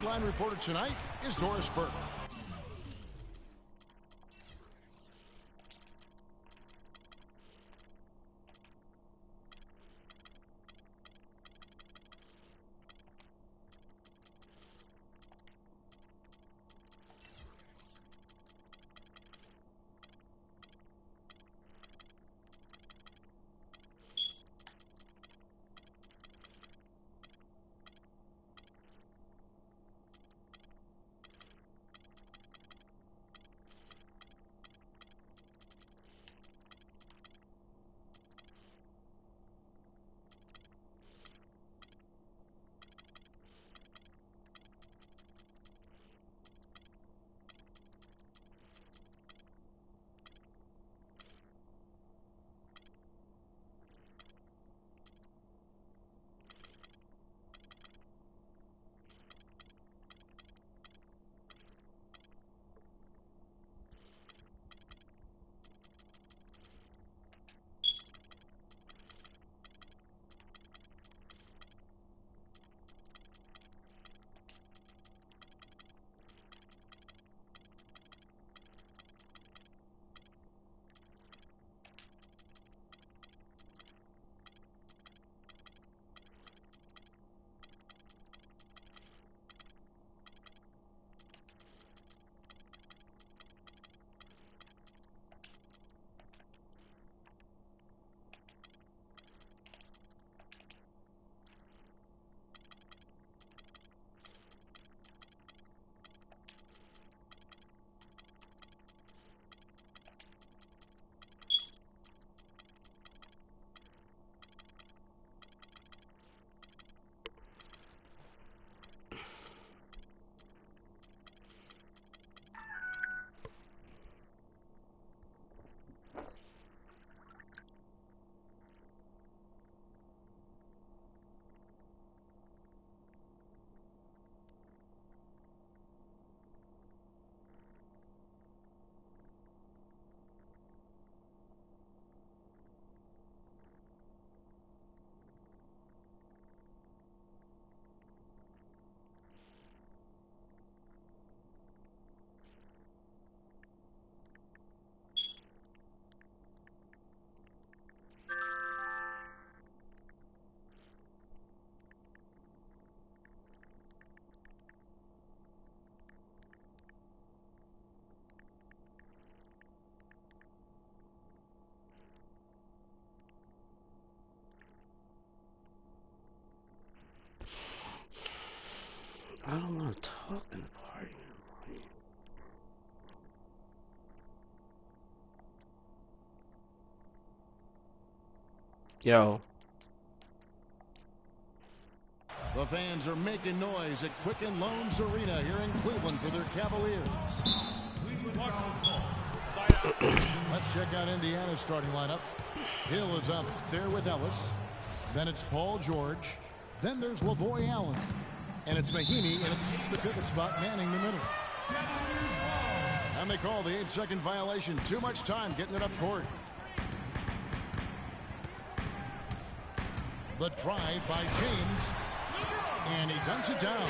Line reporter tonight is Doris Burke. I don't want to talk in the party. Yo. The fans are making noise at Quicken Loans Arena here in Cleveland for their Cavaliers. Let's check out Indiana's starting lineup. Hill is up there with Ellis. Then it's Paul George. Then there's Lavoy Allen. And it's Mahinmi in the pivot spot manning the middle. And they call the 8-second violation. Too much time getting it up court. The drive by James. And he dunks it down.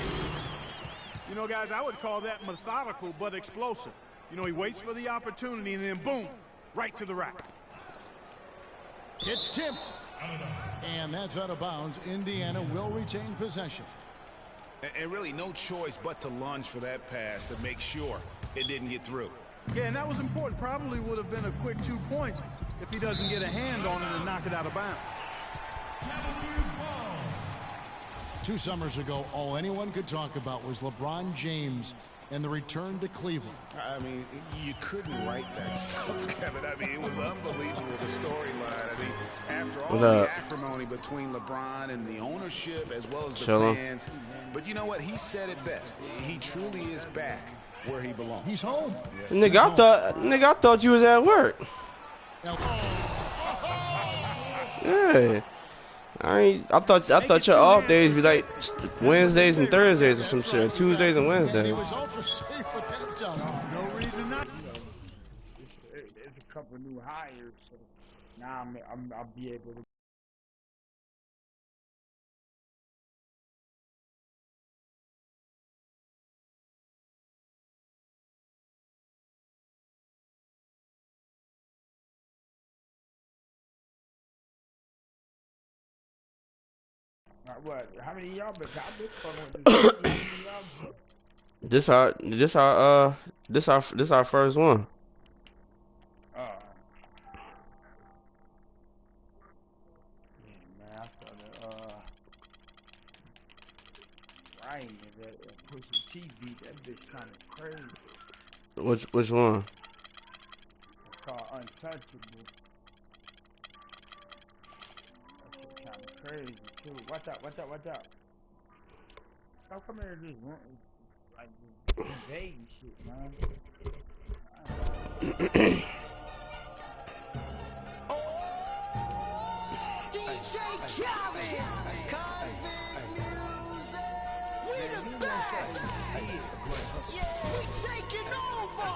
You know, guys, I would call that methodical but explosive. You know, he waits for the opportunity and then boom, right to the rack. It's tipped. And that's out of bounds. Indiana will retain possession. And really no choice but to lunge for that pass to make sure it didn't get through. Yeah, and that was important. Probably would have been a quick 2 points if he doesn't get a hand on it and knock it out of bounds. 2 summers ago, all anyone could talk about was LeBron James and the return to Cleveland. I mean, you couldn't write that stuff, Kevin. I mean, it was unbelievable, the storyline. I mean, after all the acrimony between LeBron and the ownership as well as the fans. But you know what? He said it best. He truly is back where he belongs. He's home. Yeah. Nigga, I thought you was at work. Yeah. I thought your off days be like Wednesdays and Thursdays or some shit. Tuesdays and Wednesdays. He was ultra safe with that dunk. No reason not to. It's a couple of new hires, so now I'll be able to What? How many of y'all been? I've been fucking with this. This our first one. Yeah, man, I started writing that Pusha T beat. That bitch kind of crazy. Which one? It's called Untouchable. That shit kind of crazy too. Watch out. Stop coming here just like invading shit, man. DJ Khaled, Convict Music, we the best. Yeah, we taking over.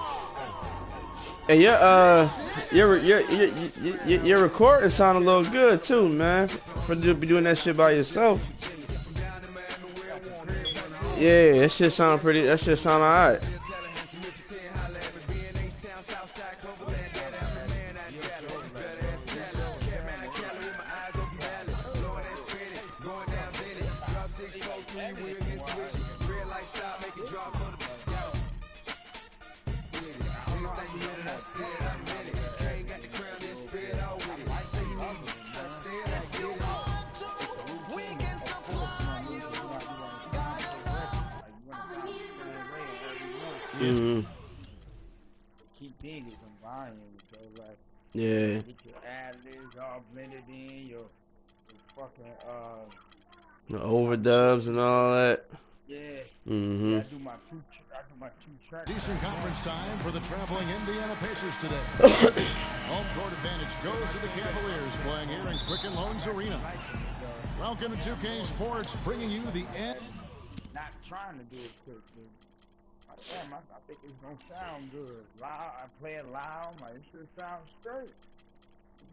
Hey, your recording sound a little good too, man. For you to be doing that shit by yourself. Yeah, that shit sound pretty. That shit sound alright. Keep things combining, so like Yeah. get your ad-libs all blended in, your fucking The overdubs and all that. yeah. Mm-hmm. Yeah, I do my two tracks. Decent conference time for the traveling Indiana Pacers today. Home court advantage goes to the Cavaliers, playing here in Quicken Loans Arena. Welcome to 2K Sports, bringing you the end. Not trying to do it quick, dude. Damn, I think it's gonna sound good. Loud, I play it loud. It should sound straight.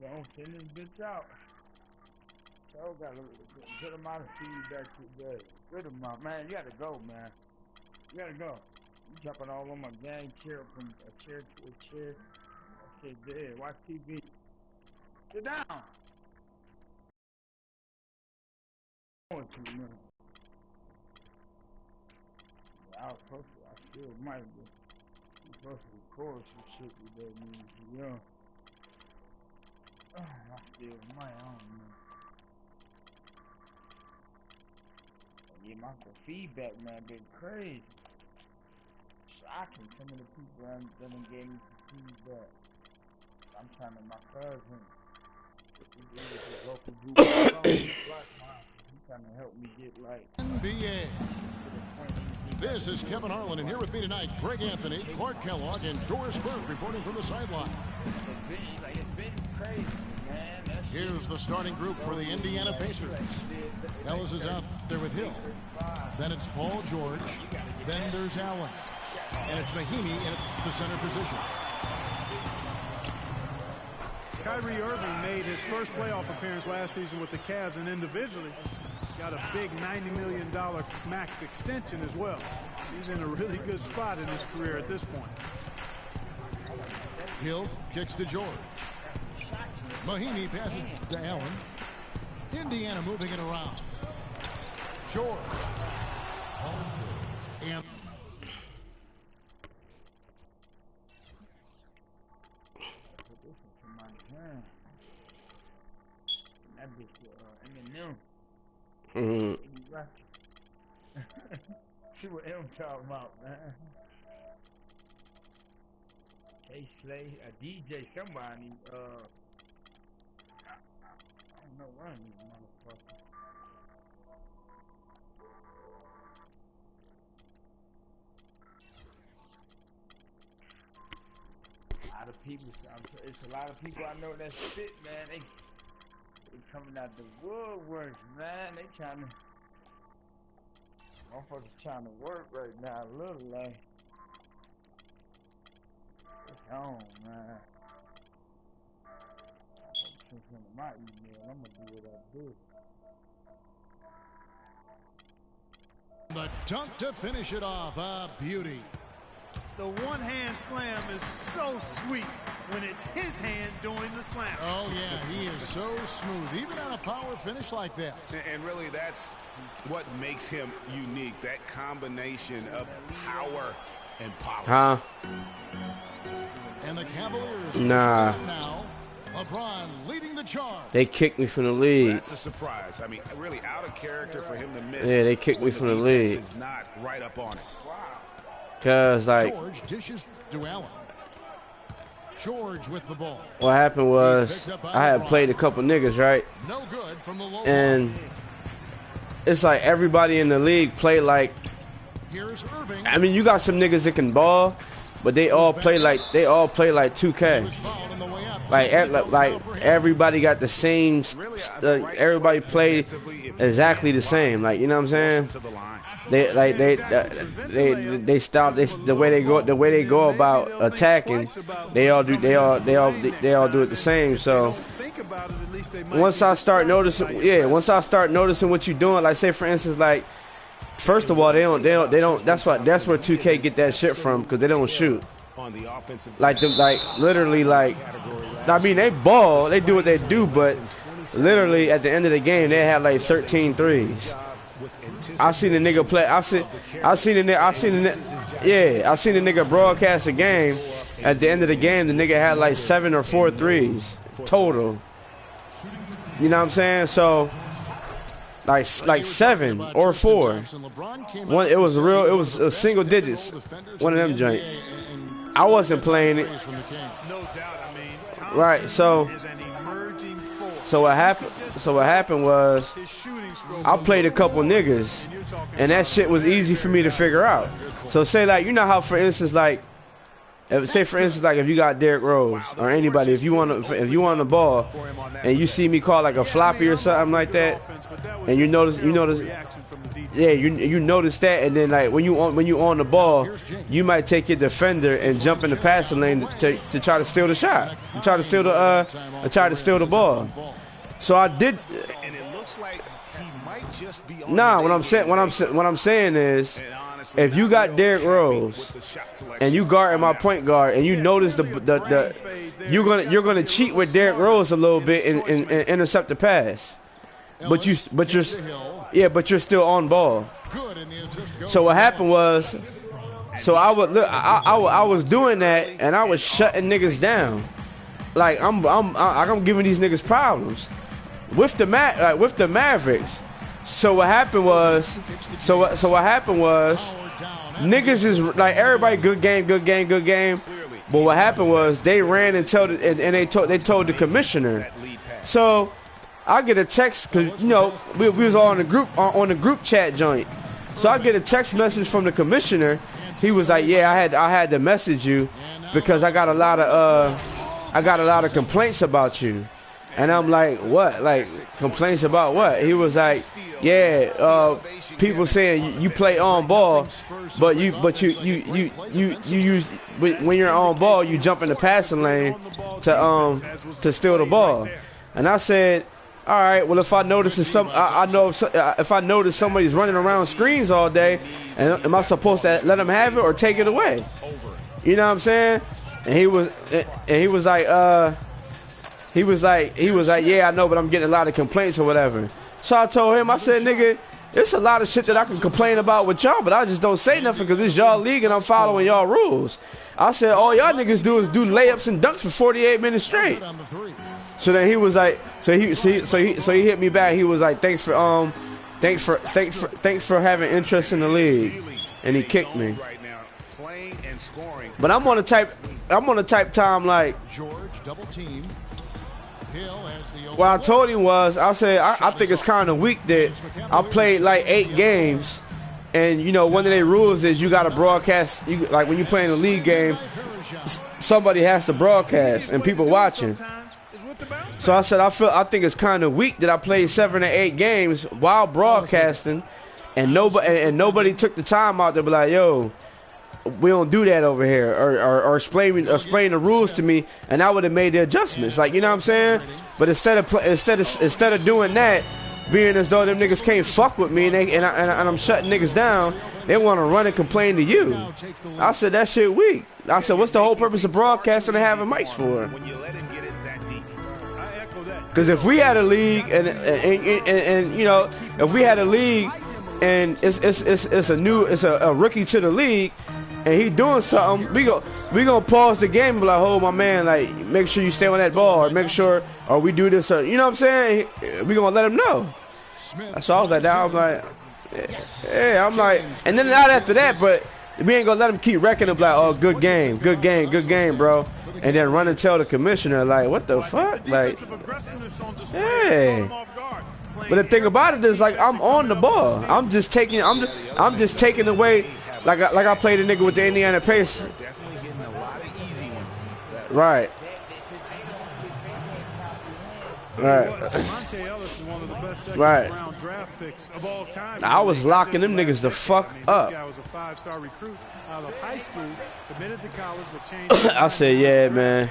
Gonna send this bitch out. So got a good amount of feedback today. Good amount, man. You gotta go, man. You gotta go. You jumping all on my gang chair from a chair to a chair. That shit dead. Watch TV. Sit down. Man. I was supposed to. I still might be. I'm supposed to record some shit today, man. Yeah. I still might. I don't know. Yeah, my feedback, man, been crazy. Shocking. Some of the people that done gave me some feedback. I'm trying to my cousin. This local group. He's trying to help me get like NBA. This is Kevin Harlan, and here with me tonight, Greg Anthony, Clark Kellogg, and Doris Burke reporting from the sideline. It's been crazy, man. Here's the starting group for the Indiana Pacers. Ellis is out there with Hill. Then it's Paul George. Then there's Allen. And it's Mahinmi in the center position. Kyrie Irving made his first playoff appearance last season with the Cavs, and individually got a big $90 million max extension as well. He's in a really good spot in his career at this point. Hill kicks to George. Mahinmi passes to Allen. Indiana moving it around. George. And that bitch, Eminem. Mm-hmm. See what M talking about, man. K-Slay, a DJ, somebody, I don't know one of these motherfuckers. A lot of people, it's a lot of people I know that spit, man. They coming out the woodworks, man. They trying to, motherfuckers trying to work right now, a little like. It's on, man. Since one of my email, I'm gonna do what I do. the dunk to finish it off. A beauty. The one-hand slam is so sweet. when it's his hand doing the slam. Oh, yeah, he is so smooth, even on a power finish like that. And really, that's what makes him unique, that combination of power and polish. Huh? And the Cavaliers Nah. now. LeBron leading the charge. They kicked me from the league. That's a surprise. I mean, really out of character for him to miss. Yeah, they kicked me from the league. Is not right up on it. Cause like George dishes to Allen. George with the ball. what happened was I had played a couple niggas, right? No good from the low And it's like everybody in the league play like, Here's Irving. I mean, you got some niggas that can ball, but they all play like 2K. Fouled on the way up. Like everybody got the same. Everybody played exactly the same. Like, you know what I'm saying? They stop. The way they go about attacking, they all do it the same. So once I start noticing what you're doing, like say for instance, like first of all they don't. That's where 2K get that shit from, because they don't shoot. Like literally, like I mean, they ball, they do what they do, but literally at the end of the game they had like 13 threes. I seen the nigga play. I seen the nigga broadcast a game. At the end of the game, the nigga had like 7 or 4 threes total. You know what I'm saying? So like 7 or 4. One, it was single digits. One of them joints. I wasn't playing it. Right. So what happened was I played a couple niggas, and that shit was easy for me to figure out. So say like, you know how for instance like, if you got Derrick Rose or anybody, if you want the ball, and you see me call like a floppy or something like that, and you notice, yeah, you notice that, and then like when you on the ball, you might take your defender and jump in the passing lane to try to steal the shot, try to steal the ball. So I did. And it looks like he might just be on Nah, what I'm saying is, if you got Derrick Rose and you guarding my point guard, and you notice you're gonna cheat with Derrick Rose a little bit and intercept the pass, but you're still on ball. So what happened was, I was doing that, and I was shutting niggas down. Like I'm giving these niggas problems with the Mavericks. So what happened was niggas is like, everybody good game. But what happened was they ran and told the commissioner. So I get a text, because you know we was all on the group chat joint. So I get a text message from the commissioner. He was like, yeah, I had to message you because I got a lot of complaints about you. And I'm like, what? Like, complaints about what? He was like, yeah, people saying you play on ball, but you use, when you're on ball, you jump in the passing lane to steal the ball. And I said, all right, well, if I notice if I notice somebody's running around screens all day, and am I supposed to let them have it or take it away? You know what I'm saying? And he was like, yeah, I know, but I'm getting a lot of complaints or whatever. So I told him, I said, nigga, it's a lot of shit that I can complain about with y'all, but I just don't say nothing because it's y'all league and I'm following y'all rules. I said, all y'all niggas do is do layups and dunks for 48 minutes straight. So then he was like, so he hit me back. He was like, thanks for having interest in the league, and he kicked me. But I'm on the type time like, George double team. what I told him was, I said, I think it's kind of weak that I played like 8 games, and you know, one of their rules is you got to broadcast. Like when you play in a league game, somebody has to broadcast and people watching. So I said, I think it's kind of weak that I played 7 or 8 games while broadcasting, and nobody took the time out to be like, yo, we don't do that over here, or explain the rules to me, and I would have made the adjustments. Like, you know what I'm saying? But instead of doing that, being as though them niggas can't fuck with me and I'm shutting niggas down, they want to run and complain to you. I said, that shit weak. I said, what's the whole purpose of broadcasting and having mics for? Because if we had a league and you know, if we had a league and it's a rookie to the league and he doing something, we gonna pause the game and be like, oh my man, like make sure you stay on that ball, or make sure, or we do this, or you know what I'm saying? We gonna let him know. So I was like that. I was like, yeah, I'm like, and then not after that, but we ain't gonna let him keep wrecking him like, oh, good game, bro. And then run and tell the commissioner, like, what the fuck? Like, yeah. But the thing about it is, like, I'm on the ball. I'm just taking away, like I played a nigga with the Indiana Pacers. Right. Right. I was locking them niggas the fuck up. I said, yeah, man.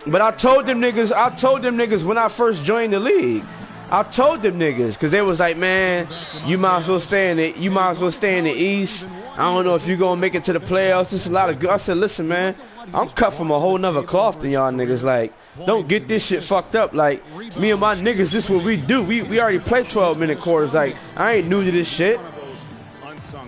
But I told them niggas when I first joined the league. I told them niggas, because they was like, man, you might as well stay in the East. I don't know if you gonna make it to the playoffs. It's a lot of good. I said, listen, man, I'm cut from a whole nother cloth than y'all niggas. Like, don't get this shit fucked up. Like, me and my niggas, this what we do. We already play 12-minute quarters. Like, I ain't new to this shit.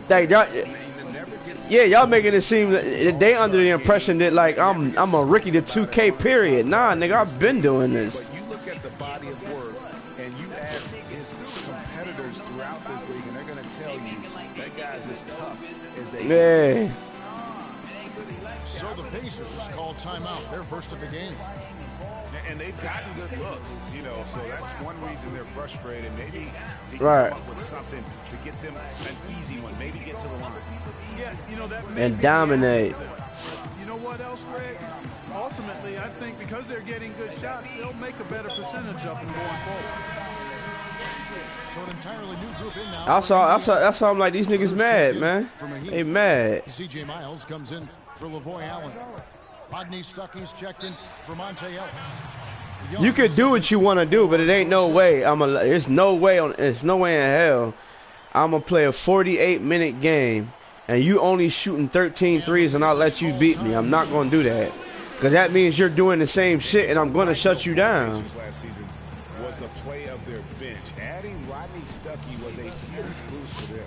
Like, y'all making it seem that they under the impression that like I'm a rookie to 2K period. Nah, nigga, I've been doing this. You look at the body of work and you ask his competitors throughout this league, and they're gonna tell you that guy's as tough as they. Yeah. So the Pacers call timeout. They're first of the game. And they've gotten good looks, you know, so that's one reason they're frustrated. Maybe they can right. come up with something to get them an easy one. Maybe get to the line. Yeah, you know, that and dominate. You know what else, Greg? Ultimately, I think because they're getting good shots, they'll make a better percentage of them going forward. So an entirely new group in now. That's how I'm like, these niggas mad, man. They mad. CJ Miles comes in for Lavoy Allen. Rodney Stuckey's checked in for Monte Ellis. You could do what you want to do, but it ain't no way. There's no way in hell I'm gonna play a 48-minute game and you only shooting 13 threes and I'll let you beat me. I'm not gonna do that, because that means you're doing the same shit and I'm gonna shut you down. Last season was the play of their bench. Adding Rodney Stuckey was a huge boost for them.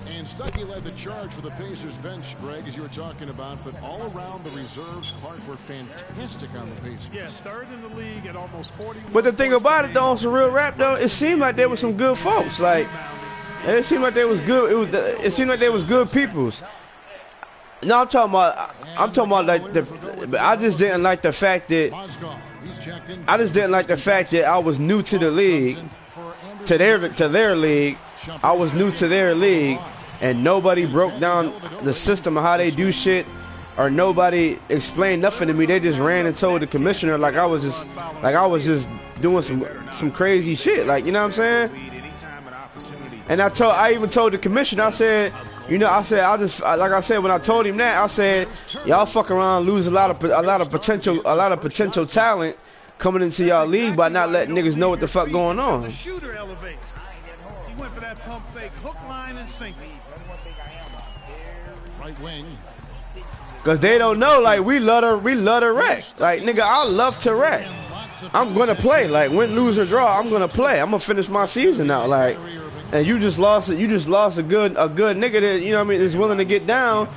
And Stuckey led the charge for the Pacers bench, Greg, as you were talking about. But all around the reserves, Clark, were fantastic on the Pacers. Yeah, third in the league at almost 40. But the thing about it, though, on some real rap, though, it seemed like there was some good folks. Like, it seemed like they was good. It seemed like they was good peoples. No, I'm talking about like I just didn't like the fact that I was new to the league, to their league. I was new to their league, and nobody broke down the system of how they do shit, or nobody explained nothing to me. They just ran and told the commissioner like I was just doing some crazy shit, like, you know what I'm saying? And I even told the commissioner, I said, when I told him that, I said, y'all fuck around, lose a lot of potential talent coming into y'all league by not letting niggas know what the fuck going on. He went for that pump fake, hook, line, and sinker. Right wing. Cause they don't know, like, we love to wreck. Like, nigga, I love to wreck. I'm gonna play. Like, win, lose, or draw, I'm gonna play. I'm gonna finish my season out. Like, and you just lost a good nigga that, you know what I mean, is willing to get down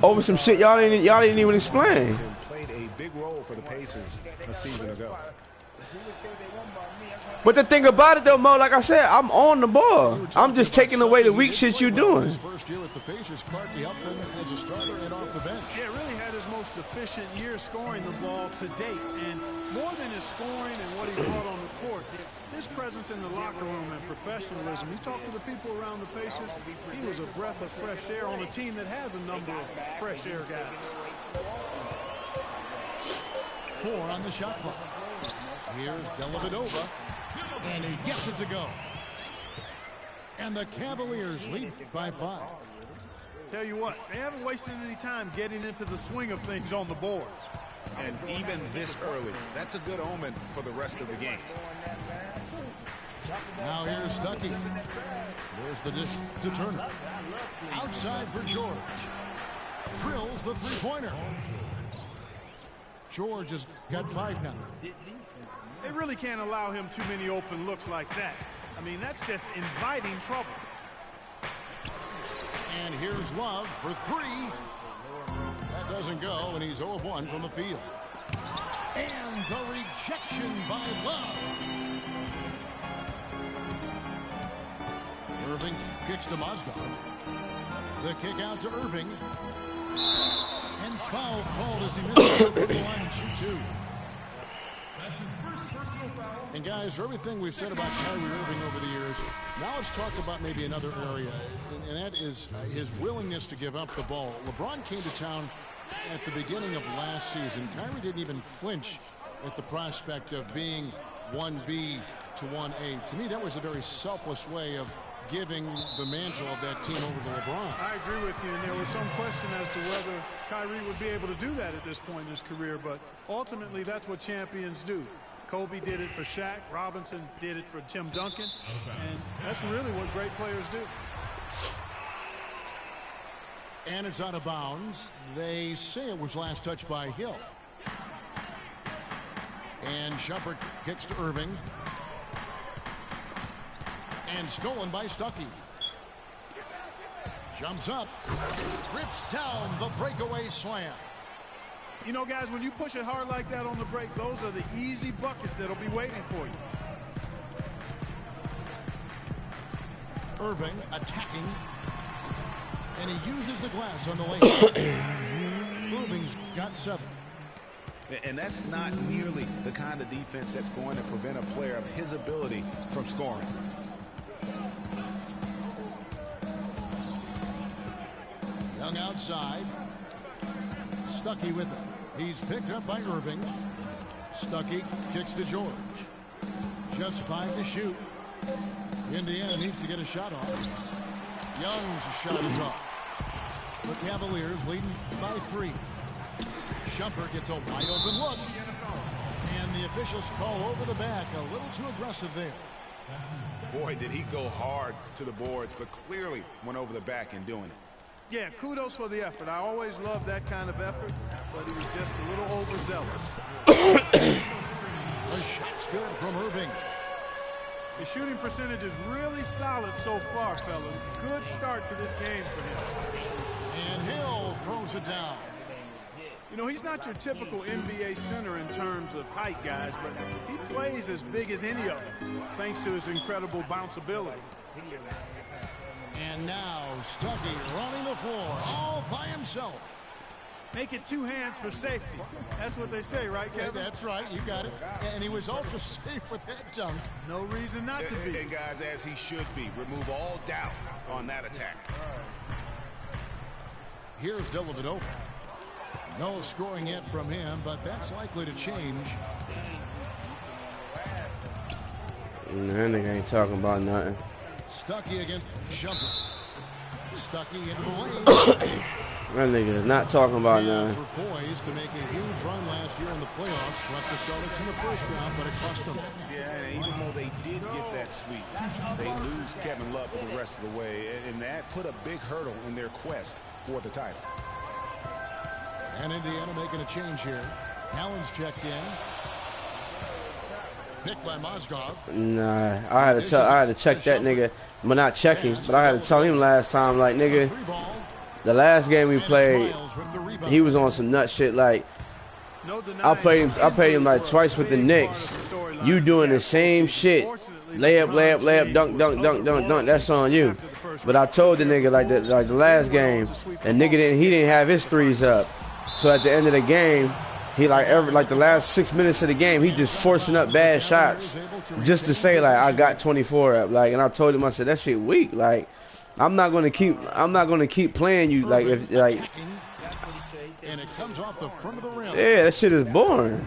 over some shit y'all didn't even explain. Played a big role for the Pacers a season ago. But the thing about it, though, Mo, like I said, I'm on the ball. I'm just taking away the weak shit you doing. His first year at the Pacers, Clark helped them as a starter and off the bench. Yeah, really had his most efficient year scoring the ball to date. And more than his scoring and what he brought on the court, his presence in the locker room and professionalism. He talked to the people around the Pacers. He was a breath of fresh air on a team that has a number of fresh air guys. 4 on the shot clock. Here's Dellavedova. And he gets it to go. And the Cavaliers lead by 5. Tell you what, they haven't wasted any time getting into the swing of things on the boards. And even this early, that's a good omen for the rest of the game. Now here's Stuckey. There's the dish to Turner. Outside for George. Drills the three-pointer. George has got 5 now. They really can't allow him too many open looks like that. I mean, that's just inviting trouble. And here's Love for 3. That doesn't go, and he's 0 of 1 from the field. And the rejection by Love. Irving kicks to Mozgov. The kick out to Irving. And foul called as he missed the line and shoot 2. That's his first personal foul. And guys, for everything we've said about Kyrie Irving over the years, now let's talk about maybe another area, and that is his willingness to give up the ball. LeBron came to town at the beginning of last season. Kyrie didn't even flinch at the prospect of being 1B to 1A. To me, that was a very selfless way of giving the mantle of that team over to LeBron. I agree with you, and there was some question as to whether Kyrie would be able to do that at this point in his career, but ultimately that's what champions do. Kobe did it for Shaq, Robinson did it for Tim Duncan, and that's really what great players do. And it's out of bounds. They say it was last touched by Hill. And Shumpert kicks to Irving. And stolen by Stuckey. Jumps up. Rips down the breakaway slam. You know, guys, when you push it hard like that on the break, those are the easy buckets that'll be waiting for you. Irving attacking. And he uses the glass on the lane. Irving's got 7. And that's not nearly the kind of defense that's going to prevent a player of his ability from scoring. Young outside. Stuckey with it. He's picked up by Irving. Stuckey kicks to George. Just 5 to shoot. Indiana needs to get a shot off. Young's shot is off. The Cavaliers leading by 3. Shumpert gets a wide open look. And the officials call over the back. A little too aggressive there. Boy, did he go hard to the boards, but clearly went over the back in doing it. Yeah, kudos for the effort. I always love that kind of effort, but he was just a little overzealous. The shot's good from Irving. The shooting percentage is really solid so far, fellas. Good start to this game for him. And Hill throws it down. You know, he's not your typical NBA center in terms of height, guys, but he plays as big as any of them, thanks to his incredible bounceability. And now Stuckey running the floor all by himself. Make it 2 hands for safety. That's what they say, right, Kevin? Yeah, that's right. You got it. And he was also safe with that dunk. No reason not to be. And guys, as he should be, remove all doubt on that attack. Here's Dellavedova. No scoring yet from him, but that's likely to change. That nigga ain't talking about nothing. Stuckey against Shumpert. Stuckey into the lane. That nigga is not talking about nothing. Were poised to make a huge run last year in the playoffs. Left the Celtics in the first round, but it cost them. Yeah, and even though they did get that sweep, they lose Kevin Love for the rest of the way, and that put a big hurdle in their quest for the title. And Indiana making a change here. Allen's checked in. Picked by Mozgov. Nah, I had to check that nigga. But not checking, but I had to tell him last time, like, nigga, the last game we played, he was on some nut shit. Like, I played him like twice with the Knicks. You doing the same shit. Layup, layup, layup, dunk, dunk, dunk, dunk, dunk. That's on you. But I told the nigga like the last game, and nigga didn't have his threes up. So at the end of the game, he like the last 6 minutes of the game, he just forcing up bad shots just to say like I got 24 up. Like, and I told him, I said that shit weak. Like, I'm not gonna keep playing you like if like. And it comes off the front of the rim. Yeah, that shit is boring.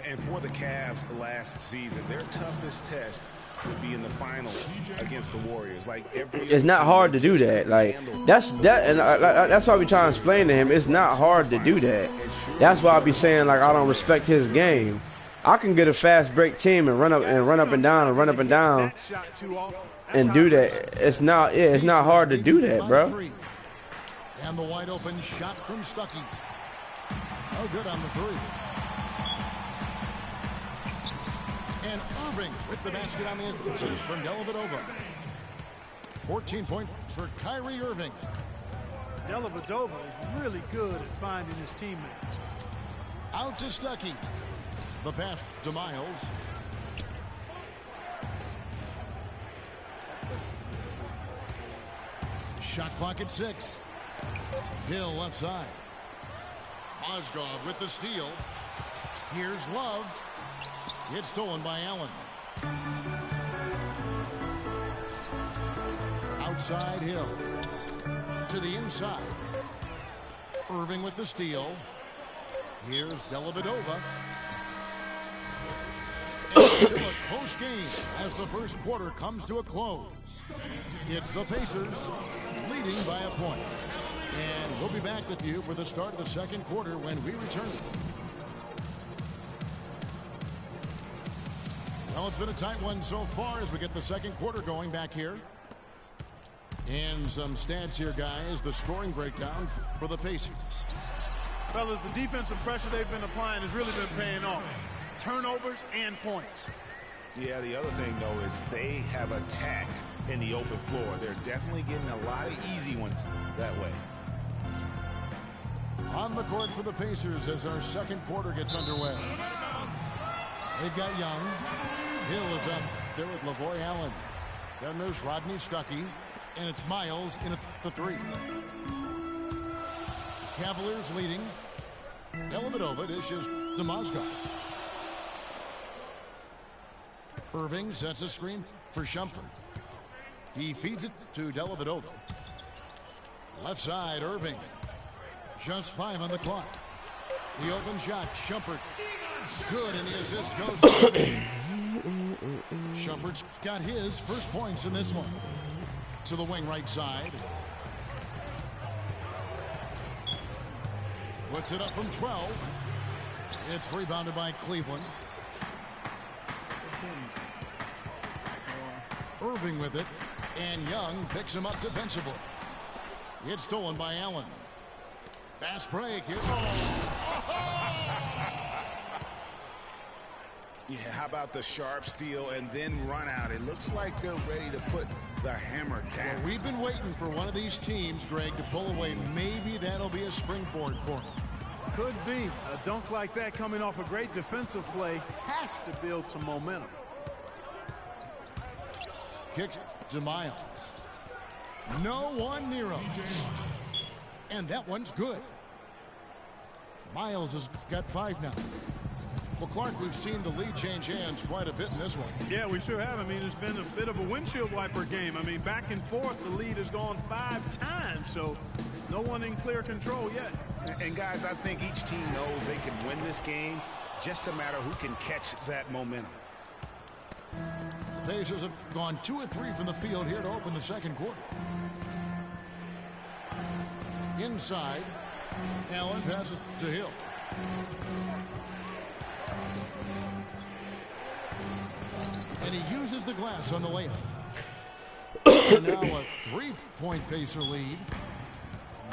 And And for the Cavs last season, their toughest test would be in the finals against the Warriors. Like it's not hard to do that. Like that's why we try to explain to him. It's not hard to do that. That's why I be saying like I don't respect his game. I can get a fast break team and run up and down and do that. It's not hard to do that, bro. And the wide open shot from Stuckey. Oh, good on the three. And Irving with the basket on the assist from Dellavedova. 14 points for Kyrie Irving. Dellavedova is really good at finding his teammates. Out to Stuckey. The pass to Miles. Shot clock at 6. Hill left side. Mozgov with the steal. Here's Love. It's stolen by Allen. Outside Hill. To the inside. Irving with the steal. Here's Dellavedova. Still a close game as the first quarter comes to a close. It's the Pacers leading by a point. And we'll be back with you for the start of the second quarter when we return. Well, it's been a tight one so far as we get the second quarter going back here. And some stats here, guys. The scoring breakdown for the Pacers. Fellas, the defensive pressure they've been applying has really been paying off. Turnovers and points. Yeah, the other thing, though, is they have attacked in the open floor. They're definitely getting a lot of easy ones that way. On the court for the Pacers as our second quarter gets underway. They've got Young. Hill is up there with Lavoy Allen. Then there's Rodney Stuckey. And it's Miles in at the three. Cavaliers leading. Dellavedova dishes to Mozgov. Irving sets a screen for Shumpert. He feeds it to Dellavedova. Left side, Irving. Just 5 on the clock. The open shot, Shumpert. Good, and the assist goes to Irving. Shumpert's got his first points in this one. To the wing right side. Puts it up from 12. It's rebounded by Cleveland. Irving with it, and Young picks him up defensively. It's stolen by Allen. Fast break. Here. Yeah, how about the sharp steal and then run out? It looks like they're ready to put the hammer down. Well, we've been waiting for one of these teams, Greg, to pull away. Maybe that'll be a springboard for them. Could be. A dunk like that coming off a great defensive play has to build some momentum. Kicks to Miles. No one near him. And that one's good. Miles has got 5 now. Well, Clark, we've seen the lead change hands quite a bit in this one. Yeah, we sure have. I mean, it's been a bit of a windshield wiper game. I mean, back and forth, the lead has gone 5 times, so no one in clear control yet. And, guys, I think each team knows they can win this game. Just a matter who can catch that momentum. The Pacers have gone 2 of 3 from the field here to open the second quarter. Inside, Allen passes to Hill. And he uses the glass on the layup. And now a 3-point Pacer lead.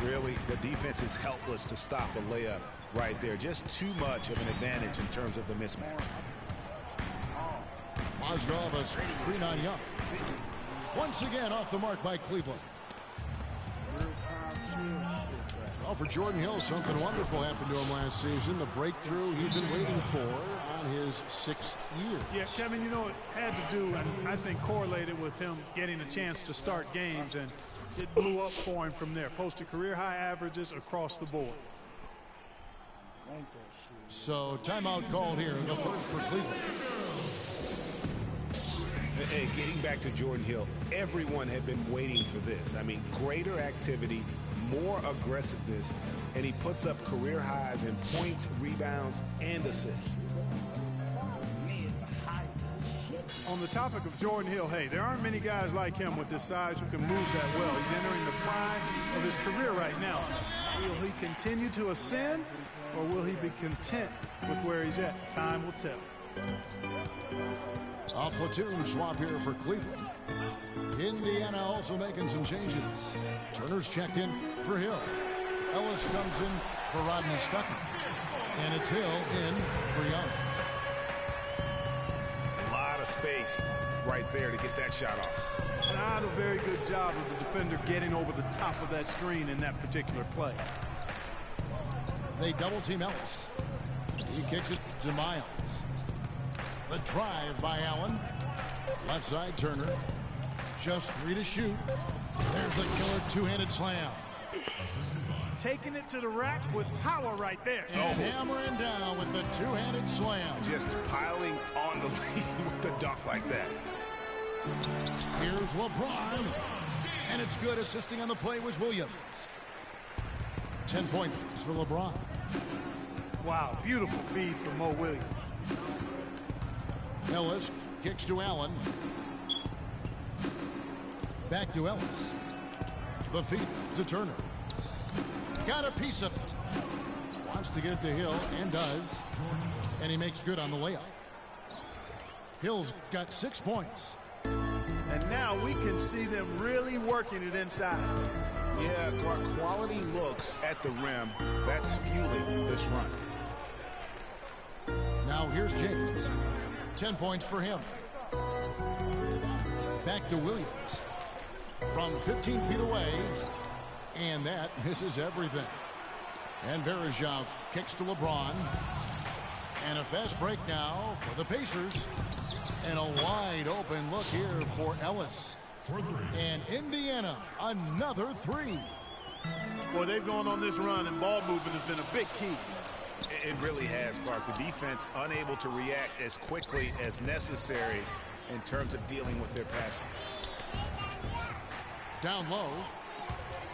Really, the defense is helpless to stop a layup right there. Just too much of an advantage in terms of the mismatch. Mozgov a screen on Young. Once again off the mark by Cleveland. Well, for Jordan Hill, something wonderful happened to him last season. The breakthrough he's been waiting for on his 6th year. Yeah, Kevin, you know, it had to do, and I think correlated with him getting a chance to start games, and it blew up for him from there. Posted career-high averages across the board. So, timeout called here, the first for Cleveland. Hey, getting back to Jordan Hill, everyone had been waiting for this. I mean, greater activity, more aggressiveness, and he puts up career highs in points, rebounds, and assists. On the topic of Jordan Hill, hey, there aren't many guys like him with his size who can move that well. He's entering the prime of his career right now. Will he continue to ascend, or will he be content with where he's at? Time will tell. A platoon swap here for Cleveland. Indiana also making some changes. Turner's checked in for Hill. Ellis comes in for Rodney Stuckey. And it's Hill in for Young. A lot of space right there to get that shot off. Not a very good job of the defender getting over the top of that screen in that particular play. They double team Ellis. He kicks it to Miles. The drive by Allen. Left side Turner. Just 3 to shoot. There's a killer two-handed slam. Taking it to the rack with power right there. And hammering down with the two-handed slam. Just piling on the lead with the dunk like that. Here's LeBron. And it's good. Assisting on the play was Williams. 10 points for LeBron. Wow, beautiful feed from Mo Williams. Ellis kicks to Allen. Back to Ellis. The feed to Turner. Got a piece of it. Wants to get it to Hill and does. And he makes good on the layup. Hill's got 6 points. And now we can see them really working it inside. Yeah, Clark, quality looks at the rim. That's fueling this run. Now here's James. 10 points for him. Back to Williams. From 15 feet away. And that misses everything. And Verejao kicks to LeBron. And a fast break now for the Pacers. And a wide open look here for Ellis. And Indiana, another 3. Boy, they've gone on this run, and ball movement has been a big key. It really has, Clark. The defense unable to react as quickly as necessary in terms of dealing with their passing. Down low.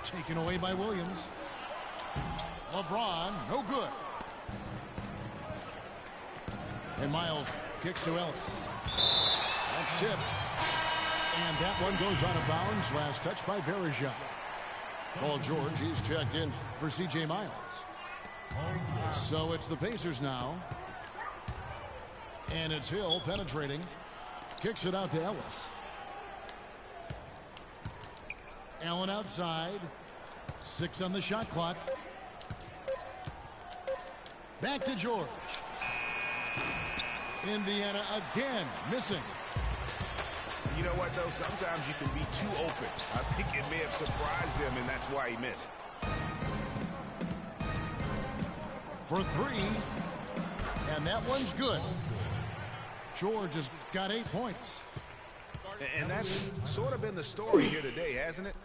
Taken away by Williams. LeBron, no good. And Miles kicks to Ellis. That's tipped. And that one goes out of bounds. Last touch by Verejao. Paul George, he's checked in for C.J. Miles. So it's the Pacers now. And it's Hill penetrating. Kicks it out to Ellis. Allen outside. 6 on the shot clock. Back to George. Indiana again missing. You know what, though? Sometimes you can be too open. I think it may have surprised him, and that's why he missed. For 3. And that one's good. George has got 8 points. And that's sort of been the story here today, hasn't it?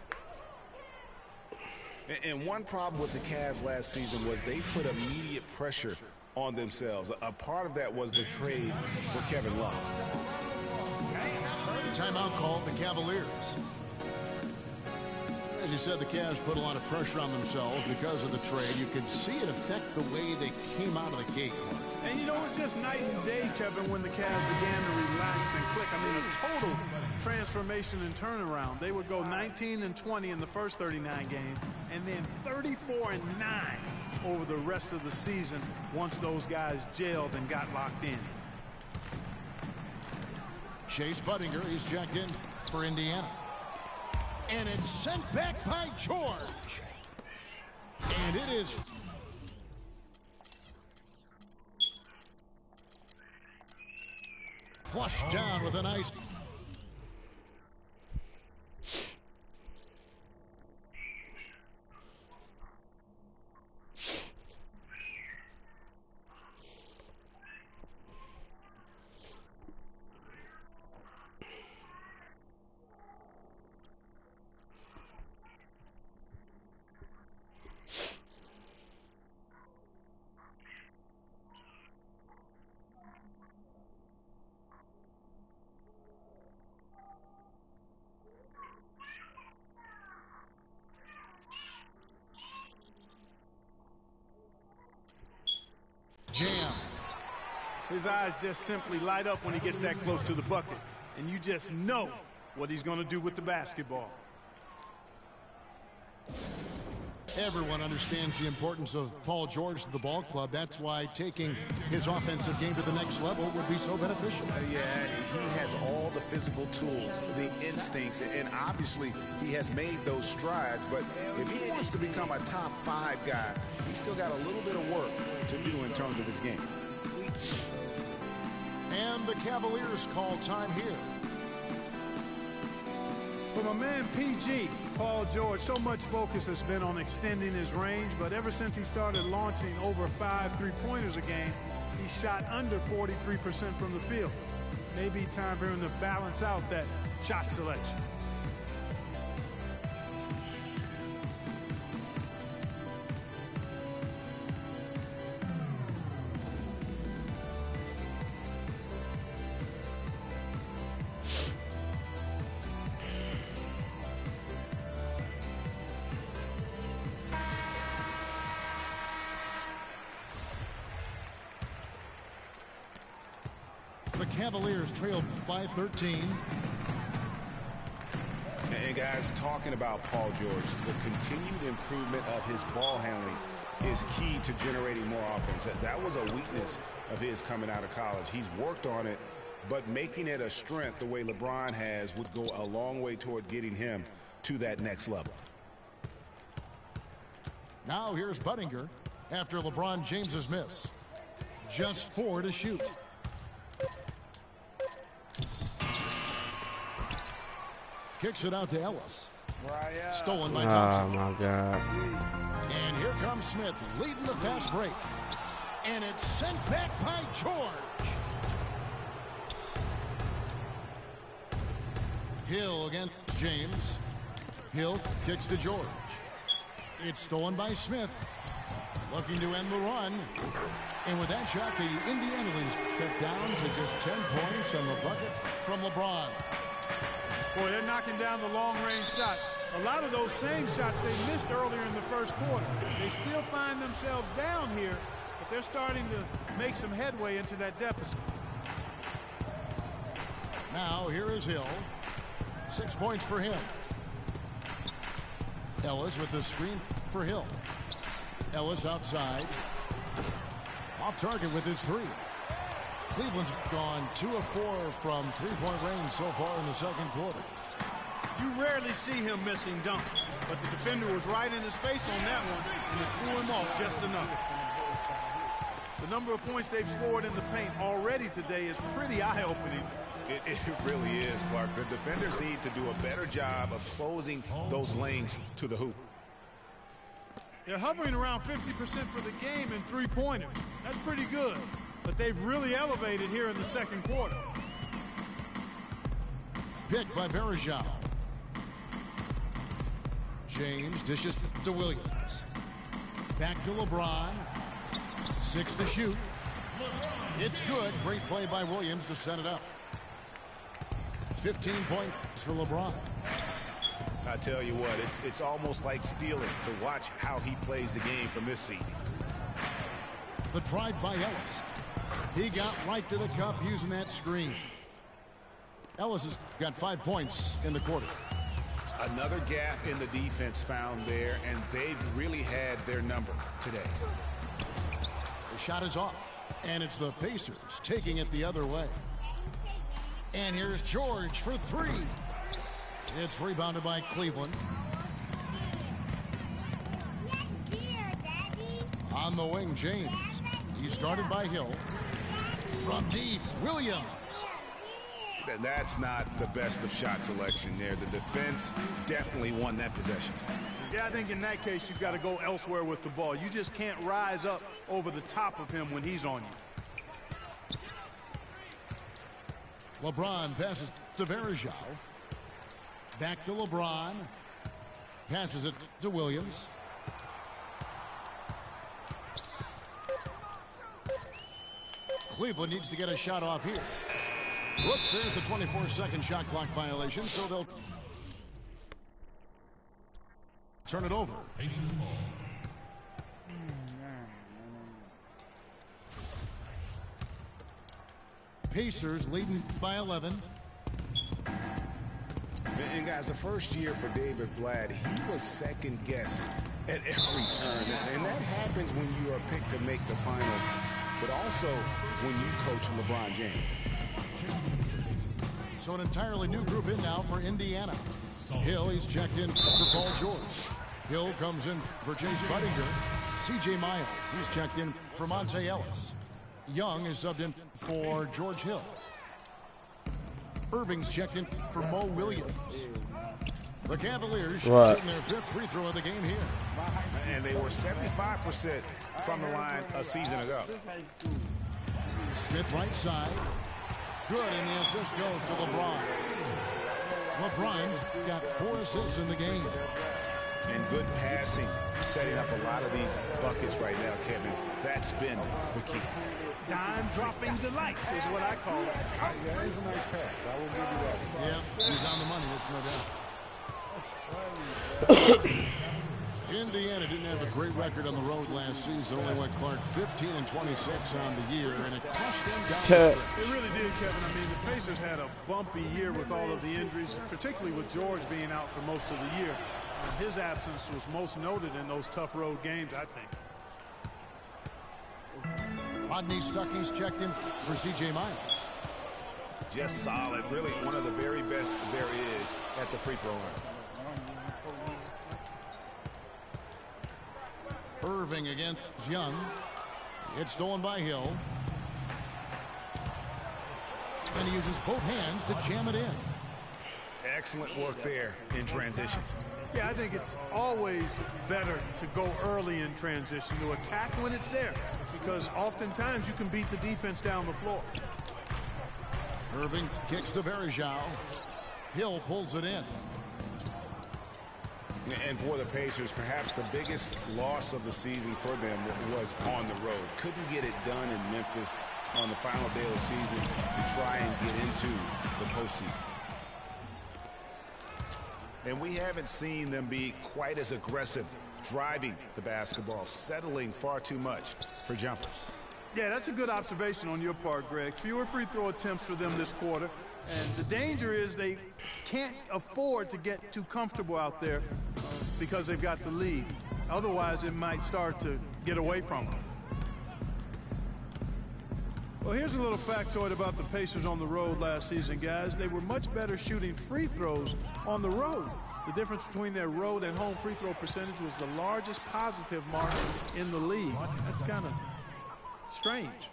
And one problem with the Cavs last season was they put immediate pressure on themselves. A part of that was the trade for Kevin Love. Timeout called the Cavaliers. As you said, the Cavs put a lot of pressure on themselves because of the trade. You can see it affect the way they came out of the gate. And you know, it's just night and day, Kevin, when the Cavs began to relax and click. I mean, a total transformation and turnaround. They would go 19-20 in the first 39 games, and then 34-9 over the rest of the season once those guys gelled and got locked in. Chase Budinger, he's checked in for Indiana. And it's sent back by George. And it is flushed down with a nice. Jam. His eyes just simply light up when he gets that close to the bucket. and you just know what he's going to do with the basketball. Everyone understands the importance of Paul George to the ball club. That's why taking his offensive game to the next level would be so beneficial. Yeah, he has all the physical tools, the instincts, and obviously he has made those strides. But if he wants to become a top 5 guy, he's still got a little bit of work to do in terms of his game. And the Cavaliers call time here. For my man PG, Paul George, so much focus has been on extending his range, but ever since he started launching over 5 3-pointers a game, he shot under 43% from the field. Maybe time for him to balance out that shot selection. The Cavaliers trail by 13. And guys, talking about Paul George, the continued improvement of his ball handling is key to generating more offense. That was a weakness of his coming out of college. He's worked on it, but making it a strength the way LeBron has would go a long way toward getting him to that next level. Now here's Buttinger after LeBron James's miss. Just 4 to shoot. Kicks it out to Ellis. Stolen by Thompson. Oh, my God. And here comes Smith leading the fast break. And it's sent back by George. Hill against James. Hill kicks to George. It's stolen by Smith. Looking to end the run. And with that shot, the Indiana leads cut down to just 10 points and the bucket from LeBron. Boy, they're knocking down the long-range shots. A lot of those same shots they missed earlier in the first quarter. They still find themselves down here, but they're starting to make some headway into that deficit. Now here is Hill. 6 points for him. Ellis with the screen for Hill. Ellis outside. Off target with his 3. Cleveland's gone 2 of 4 from 3-point range so far in the second quarter. You rarely see him missing dunks, but the defender was right in his face on that one, and it threw him off just enough. The number of points they've scored in the paint already today is pretty eye-opening. It really is, Clark. The defenders need to do a better job of closing those lanes to the hoop. They're hovering around 50% for the game in 3-pointers. That's pretty good, but they've really elevated here in the second quarter. Picked by Verajao. James dishes to Williams. Back to LeBron. 6 to shoot. It's good. Great play by Williams to set it up. 15 points for LeBron. I tell you what, it's almost like stealing to watch how he plays the game from this seat. The drive by Ellis. He got right to the cup using that screen. Ellis has got 5 points in the quarter. Another gap in the defense found there, and they've really had their number today. The shot is off, and it's the Pacers taking it the other way. And here's George for 3. It's rebounded by Cleveland. On the wing, James. He's started by Hill. From deep, Williams. That's not the best of shot selection there. The defense definitely won that possession. Yeah, I think in that case, you've got to go elsewhere with the ball. You just can't rise up over the top of him when he's on you. LeBron passes to Verajao. Back to LeBron. Passes it to Williams. Cleveland needs to get a shot off here. Whoops, there's the 24-second shot clock violation, so they'll turn it over. Pacers leading by 11. And guys, the first year for David Blatt, he was second guessed at every turn. And that happens when you are picked to make the finals, but also when you coach LeBron James. So an entirely new group in now for Indiana. Hill, he's checked in for Paul George. Hill comes in for Chase Budinger. C.J. Miles, he's checked in for Monte Ellis. Young is subbed in for George Hill. Irving's checked in for Mo Williams. The Cavaliers shooting their 5th free throw of the game here. And they were 75% from the line a season ago. Smith right side. Good, and the assist goes to LeBron. LeBron's got 4 assists in the game. And good passing, setting up a lot of these buckets right now, Kevin. That's been the key. Dime-dropping delights is what I call it. Yeah, it's a nice pass. I will give you that. Yeah, he's on the money, that's no doubt. Indiana didn't have a great record on the road last season. Only went Clark 15-26 on the year, and it crushed them down. It really did, Kevin. I mean, the Pacers had a bumpy year with all of the injuries, particularly with George being out for most of the year. And his absence was most noted in those tough road games, I think. Rodney Stuckey's checked in for C.J. Miles. Just solid. Really one of the very best there is at the free throw line. Irving against Young. It's stolen by Hill. And he uses both hands to jam it in. Excellent work there in transition. Yeah, I think it's always better to go early in transition, to attack when it's there, because oftentimes you can beat the defense down the floor. Irving kicks to Varejao. Hill pulls it in. And for the Pacers, perhaps the biggest loss of the season for them was on the road. Couldn't get it done in Memphis on the final day of the season to try and get into the postseason. And we haven't seen them be quite as aggressive driving the basketball, settling far too much for jumpers. Yeah, that's a good observation on your part, Greg. Fewer free throw attempts for them this quarter. And the danger is they can't afford to get too comfortable out there because they've got the lead. Otherwise, it might start to get away from them. Well, here's a little factoid about the Pacers on the road last season, guys. They were much better shooting free throws on the road. The difference between their road and home free throw percentage was the largest positive margin in the league. That's kind of strange.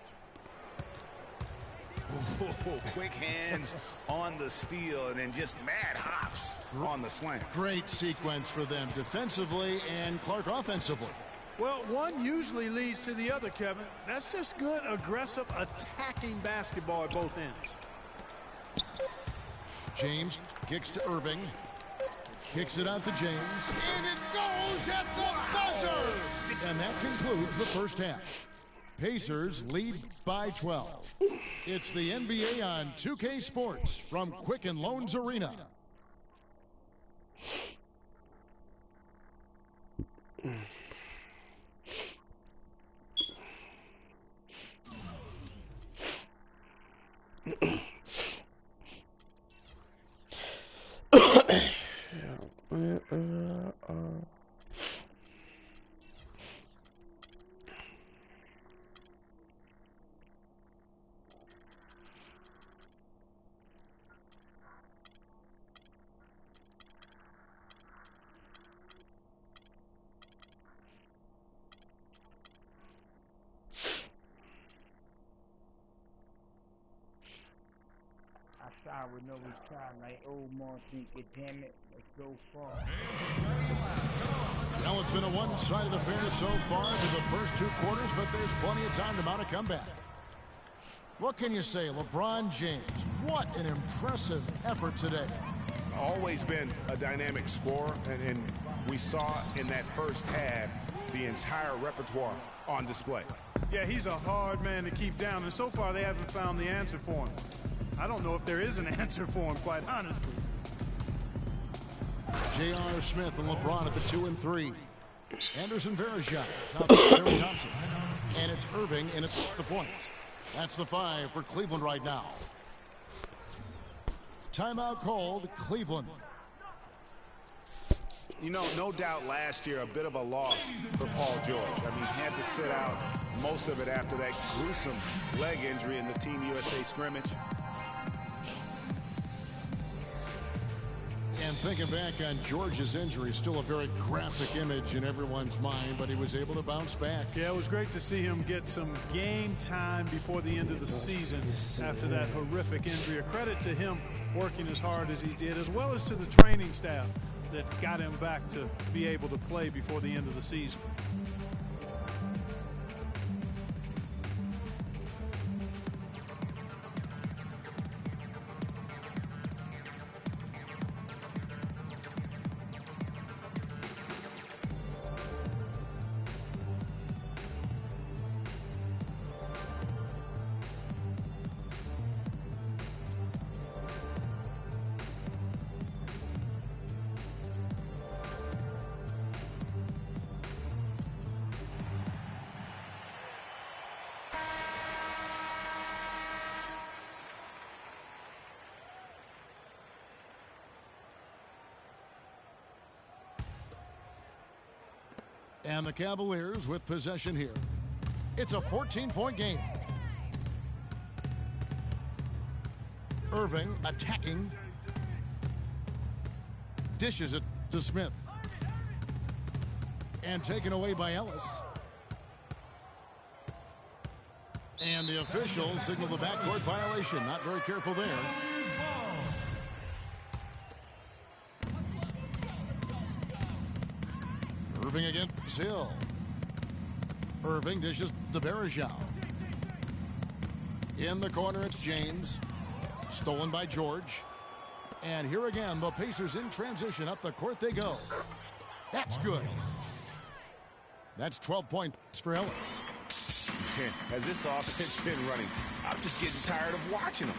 Ooh, quick hands on the steal and then just mad hops on the slant. Great sequence for them defensively and Clark offensively. Well, one usually leads to the other, Kevin. That's just good, aggressive, attacking basketball at both ends. James kicks to Irving. Kicks it out to James. And it goes at the buzzer! And that concludes the first half. Pacers lead by 12. It's the NBA on 2K Sports from Quicken Loans Arena. I would know we tried like old Martin, damn it, let's go far. Well, it's been a one-sided affair so far through the first 2 quarters, but there's plenty of time to mount a comeback. What can you say, LeBron James? What an impressive effort today. Always been a dynamic scorer, and we saw in that first half the entire repertoire on display. Yeah, he's a hard man to keep down, and so far they haven't found the answer for him. I don't know if there is an answer for him, quite honestly. J.R. Smith and LeBron at the 2 and 3. Anderson Varejao, Terry Thompson. And it's Irving, and it's the point. That's the 5 for Cleveland right now. Timeout called, Cleveland. You know, no doubt last year a bit of a loss for Paul George. I mean, he had to sit out most of it after that gruesome leg injury in the Team USA scrimmage. And thinking back on George's injury, still a very graphic image in everyone's mind, but he was able to bounce back. Yeah, it was great to see him get some game time before the end of the season after that horrific injury. A credit to him working as hard as he did, as well as to the training staff that got him back to be able to play before the end of the season. And the Cavaliers with possession here. It's a 14-point game. Irving attacking. Dishes it to Smith. And taken away by Ellis. And the officials signal the backcourt violation. Not very careful there. Irving against Hill. Irving dishes to Bergeron. In the corner, it's James. Stolen by George. And here again, the Pacers in transition. Up the court they go. That's good. That's 12 points for Ellis. Has this offense been running? I'm just getting tired of watching them.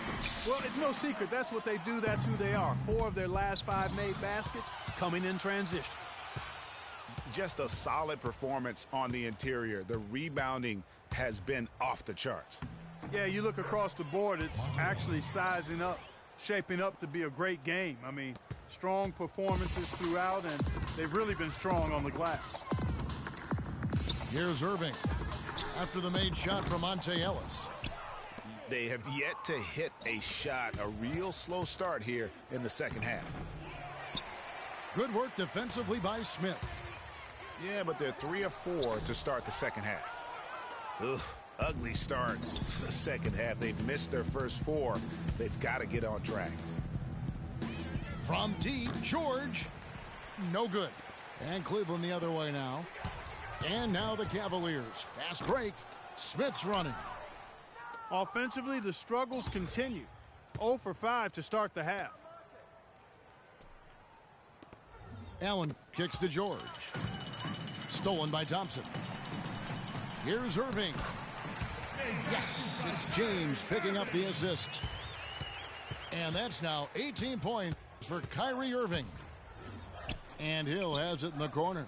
Well, it's no secret. That's what they do. That's who they are. 4 of their last 5 made baskets coming in transition. Just a solid performance on the interior. The rebounding has been off the charts. Yeah, you look across the board, it's actually sizing up, shaping up to be a great game. I mean, strong performances throughout, and they've really been strong on the glass. Here's Irving after the made shot from Monte Ellis. They have yet to hit a shot. A real slow start here in the second half. Good work defensively by Smith. Yeah, but they're 3 of 4 to start the second half. Ugh, ugly start to the second half. They've missed their first 4. They've got to get on track. From deep, George. No good. And Cleveland the other way now. And now the Cavaliers. Fast break. Smith's running. Offensively, the struggles continue. 0 for 5 to start the half. Allen kicks to George. Stolen by Thompson. Here's Irving. Yes, it's James picking up the assist. And that's now 18 points for Kyrie Irving. And Hill has it in the corner.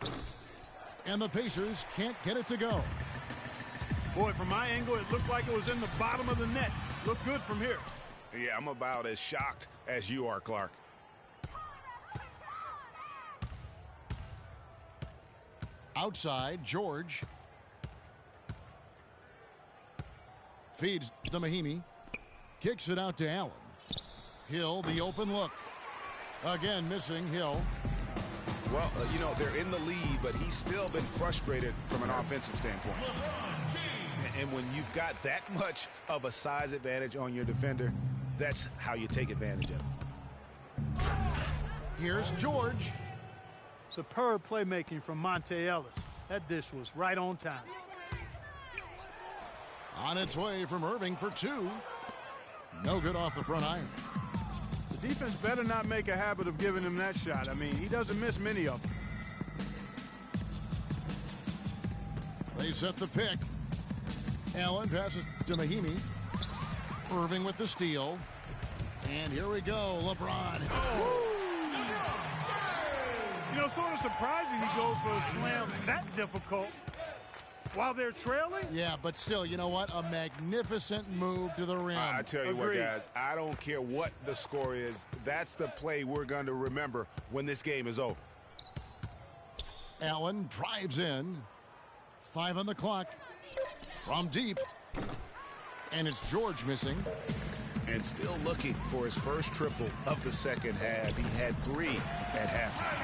And the Pacers can't get it to go. Boy, from my angle, it looked like it was in the bottom of the net. Looked good from here. Yeah, I'm about as shocked as you are, Clark. Outside, George. Feeds to Mahimi. Kicks it out to Allen. Hill, the open look. Again, missing Hill. Well, you know, they're in the lead, but he's still been frustrated from an offensive standpoint. And when you've got that much of a size advantage on your defender, that's how you take advantage of it. Here's George. Superb playmaking from Monte Ellis. That dish was right on time. On its way from Irving for 2. No good off the front iron. The defense better not make a habit of giving him that shot. I mean, he doesn't miss many of them. They set the pick. Allen passes to Mahimi. Irving with the steal. And here we go, LeBron. Oh. You know, sort of surprising he goes for a slam that difficult. While they're trailing? Yeah, but still, you know what? A magnificent move to the rim. I tell you Agreed. what, guys, I don't care what the score is. That's the play we're going to remember when this game is over. Allen drives in. 5 on the clock. From deep. And it's George missing. And still looking for his first triple of the second half. He had 3 at halftime.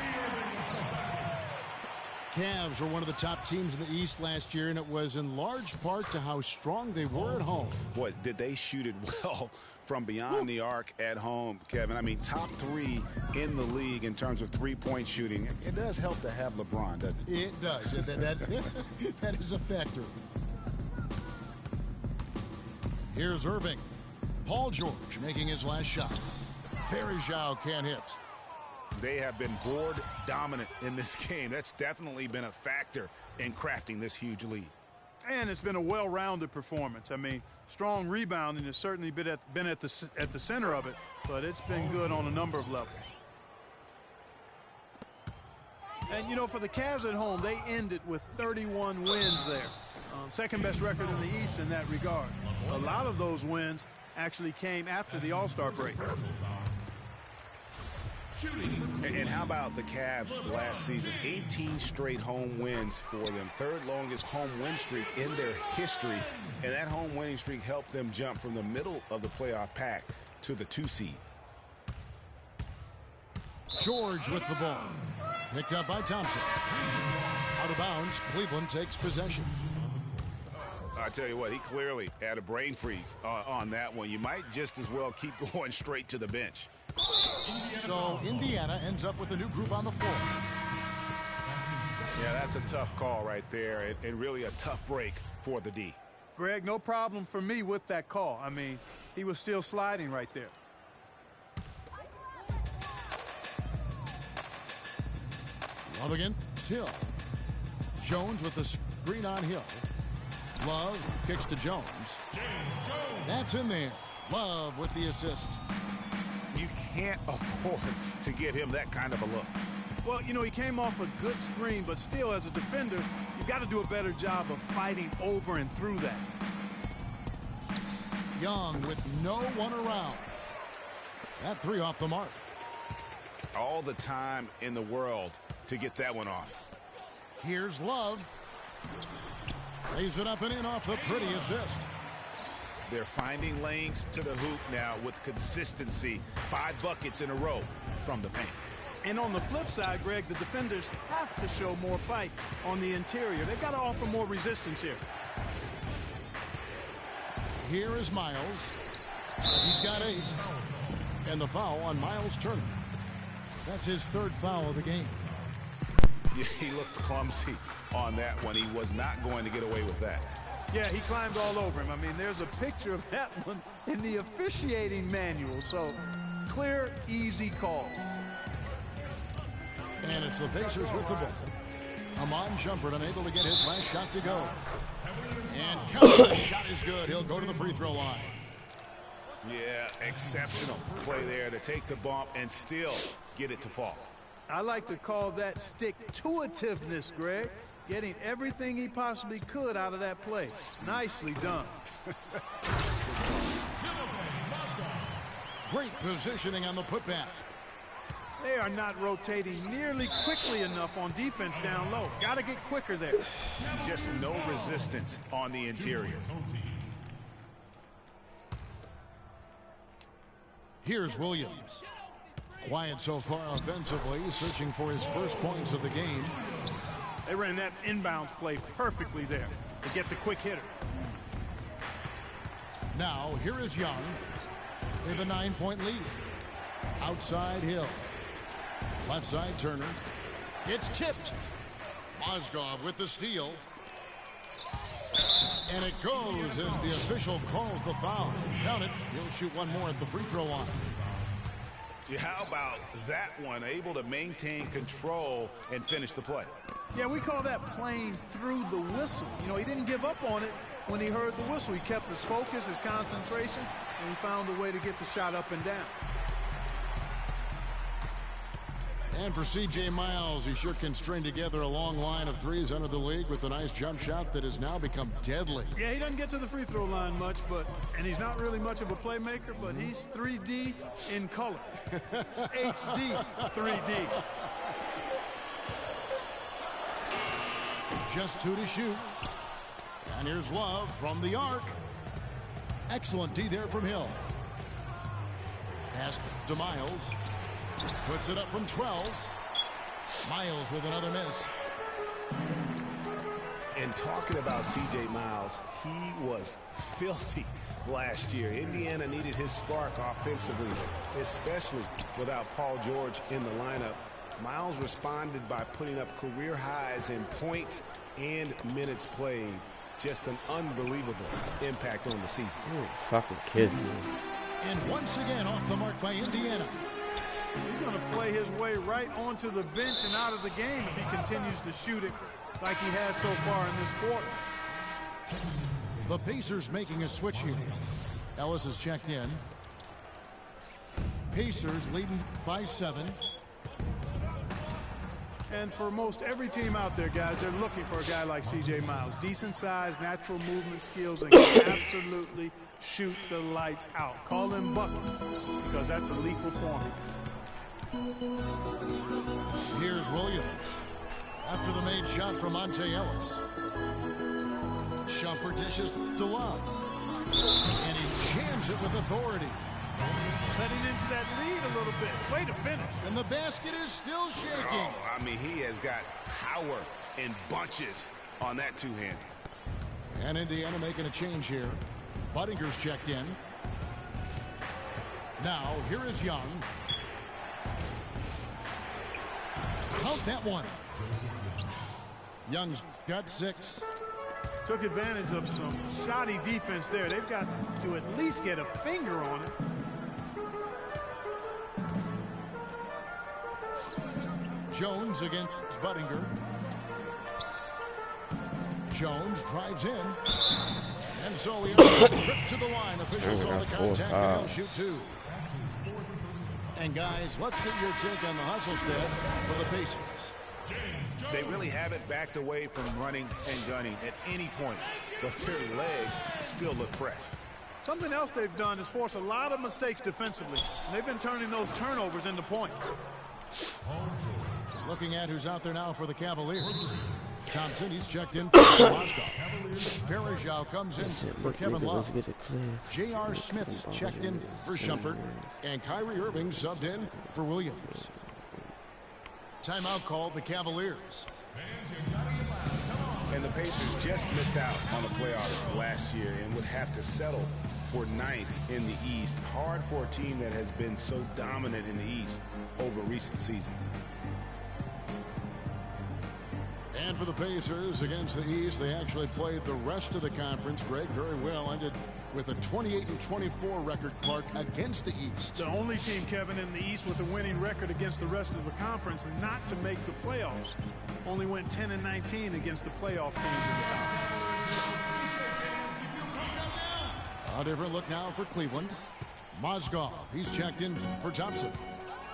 Cavs were one of the top teams in the East last year, and it was in large part to how strong they were at home. Boy, did they shoot it well from beyond the arc at home, Kevin. I mean, top 3 in the league in terms of three-point shooting. It does help to have LeBron, doesn't it? It does. That is a factor. Here's Irving. Paul George making his last shot. Farajao can't hit. They have been board dominant in this game. That's definitely been a factor in crafting this huge lead. And it's been a well-rounded performance. I mean, strong rebounding has certainly been at the center of it, but it's been good on a number of levels. And, you know, for the Cavs at home, they ended with 31 wins there. Second best record in the East in that regard. A lot of those wins actually came after the All-Star break. And how about the Cavs last season? 18 straight home wins for them. 3rd longest home win streak in their history. And that home winning streak helped them jump from the middle of the playoff pack to the 2 seed. George with the ball. Picked up by Thompson. Out of bounds, Cleveland takes possession. I tell you what, he clearly had a brain freeze on that one. You might just as well keep going straight to the bench. So Indiana ends up with a new group on the floor. Yeah, that's a tough call right there, and really a tough break for the D. Greg, no problem for me with that call. I mean, he was still sliding right there. Love against Hill. Jones with the screen on Hill. Love kicks to Jones. That's in there. Love with the assist. You can't afford to get him that kind of a look. Well, you know, he came off a good screen, but still, as a defender, you got to do a better job of fighting over and through that. Young with no one around. That 3 off the mark. All the time in the world to get that one off. Here's Love. Lays it up and in off the pretty assist. They're finding lanes to the hoop now with consistency. 5 buckets in a row from the paint. And on the flip side, Greg, the defenders have to show more fight on the interior. They've got to offer more resistance here. Here is Miles. He's got 8. And the foul on Miles Turner. That's his 3rd foul of the game. He looked clumsy on that one. He was not going to get away with that. Yeah, he climbed all over him. I mean, there's a picture of that one in the officiating manual. So, clear, easy call. And it's the Pacers with the ball. Amon Shumpert unable to get his last shot to go. And counter shot is good. He'll go to the free throw line. Yeah, exceptional play there to take the bump and still get it to fall. I like to call that stick-to-itiveness, Greg. Getting everything he possibly could out of that play. Nicely done. Great positioning on the putback. They are not rotating nearly quickly enough on defense down low. Got to get quicker there. Just no resistance on the interior. Here's Williams. Quiet so far offensively, searching for his first points of the game. They ran that inbounds play perfectly there to get the quick hitter. Now, here is Young. They have a 9-point lead. Outside Hill. Left side Turner. It's tipped. Mozgov with the steal. And it goes as the official calls the foul. Count it. He'll shoot one more at the free throw line. Yeah, how about that one? Able to maintain control and finish the play. Yeah, we call that playing through the whistle. You know, he didn't give up on it when he heard the whistle. He kept his focus, his concentration, and he found a way to get the shot up and down. And for C.J. Miles, he sure can string together a long line of threes under the league with a nice jump shot that has now become deadly. Yeah, he doesn't get to the free throw line much, and he's not really much of a playmaker, but he's 3D in color. HD 3D. Just 2 to shoot. And here's Love from the arc. Excellent D there from Hill. Pass to Miles. Puts it up from 12. Miles with another miss. And talking about C.J. Miles, he was filthy last year. Indiana needed his spark offensively, especially without Paul George in the lineup. Miles responded by putting up career highs in points and minutes played. Just an unbelievable impact on the season. Oh, fucking kid, man. And once again off the mark by Indiana. He's going to play his way right onto the bench and out of the game if he continues to shoot it like he has so far in this quarter. The Pacers making a switch here. Ellis is checked in. Pacers leading by 7. And for most every team out there, guys, they're looking for a guy like C.J. Miles. Decent size, natural movement skills, and can absolutely shoot the lights out. Call them buckets because that's a lethal formula. Here's Williams. After the made shot from Monte Ellis. Shumpert dishes to Love. And he jams it with authority. Letting into that lead a little bit. Way to finish. And the basket is still shaking. Oh, I mean, he has got power in bunches on that two-hand. And Indiana making a change here. Buddinger's checked in. Now, here is Young. Count that one. Young's got 6. Took advantage of some shoddy defense there. They've got to at least get a finger on it. Jones against Budinger. Jones drives in. And so he tripped to the line. Officials saw the contact and he'll shoot 2. And guys, let's get your take on the hustle stats for the Pacers. They really haven't backed away from running and gunning at any point, but their legs still look fresh. Something else they've done is force a lot of mistakes defensively. And they've been turning those turnovers into points. Looking at who's out there now for the Cavaliers. Thompson, he's checked in for Moscow. Verajao comes in for Kevin Love. J.R. Smith's checked in for Shumpert. And Kyrie Irving subbed in for Williams. Timeout called the Cavaliers. And the Pacers just missed out on the playoffs last year and would have to settle for 9th in the East. Hard for a team that has been so dominant in the East over recent seasons. And for the Pacers against the East, they actually played the rest of the conference. Greg, very well. Ended with a 28-24 record, Clark, against the East. The only team, Kevin, in the East with a winning record against the rest of the conference not to make the playoffs. Only went 10-19 against the playoff teams in the conference. A different look now for Cleveland. Mozgov, he's checked in for Thompson.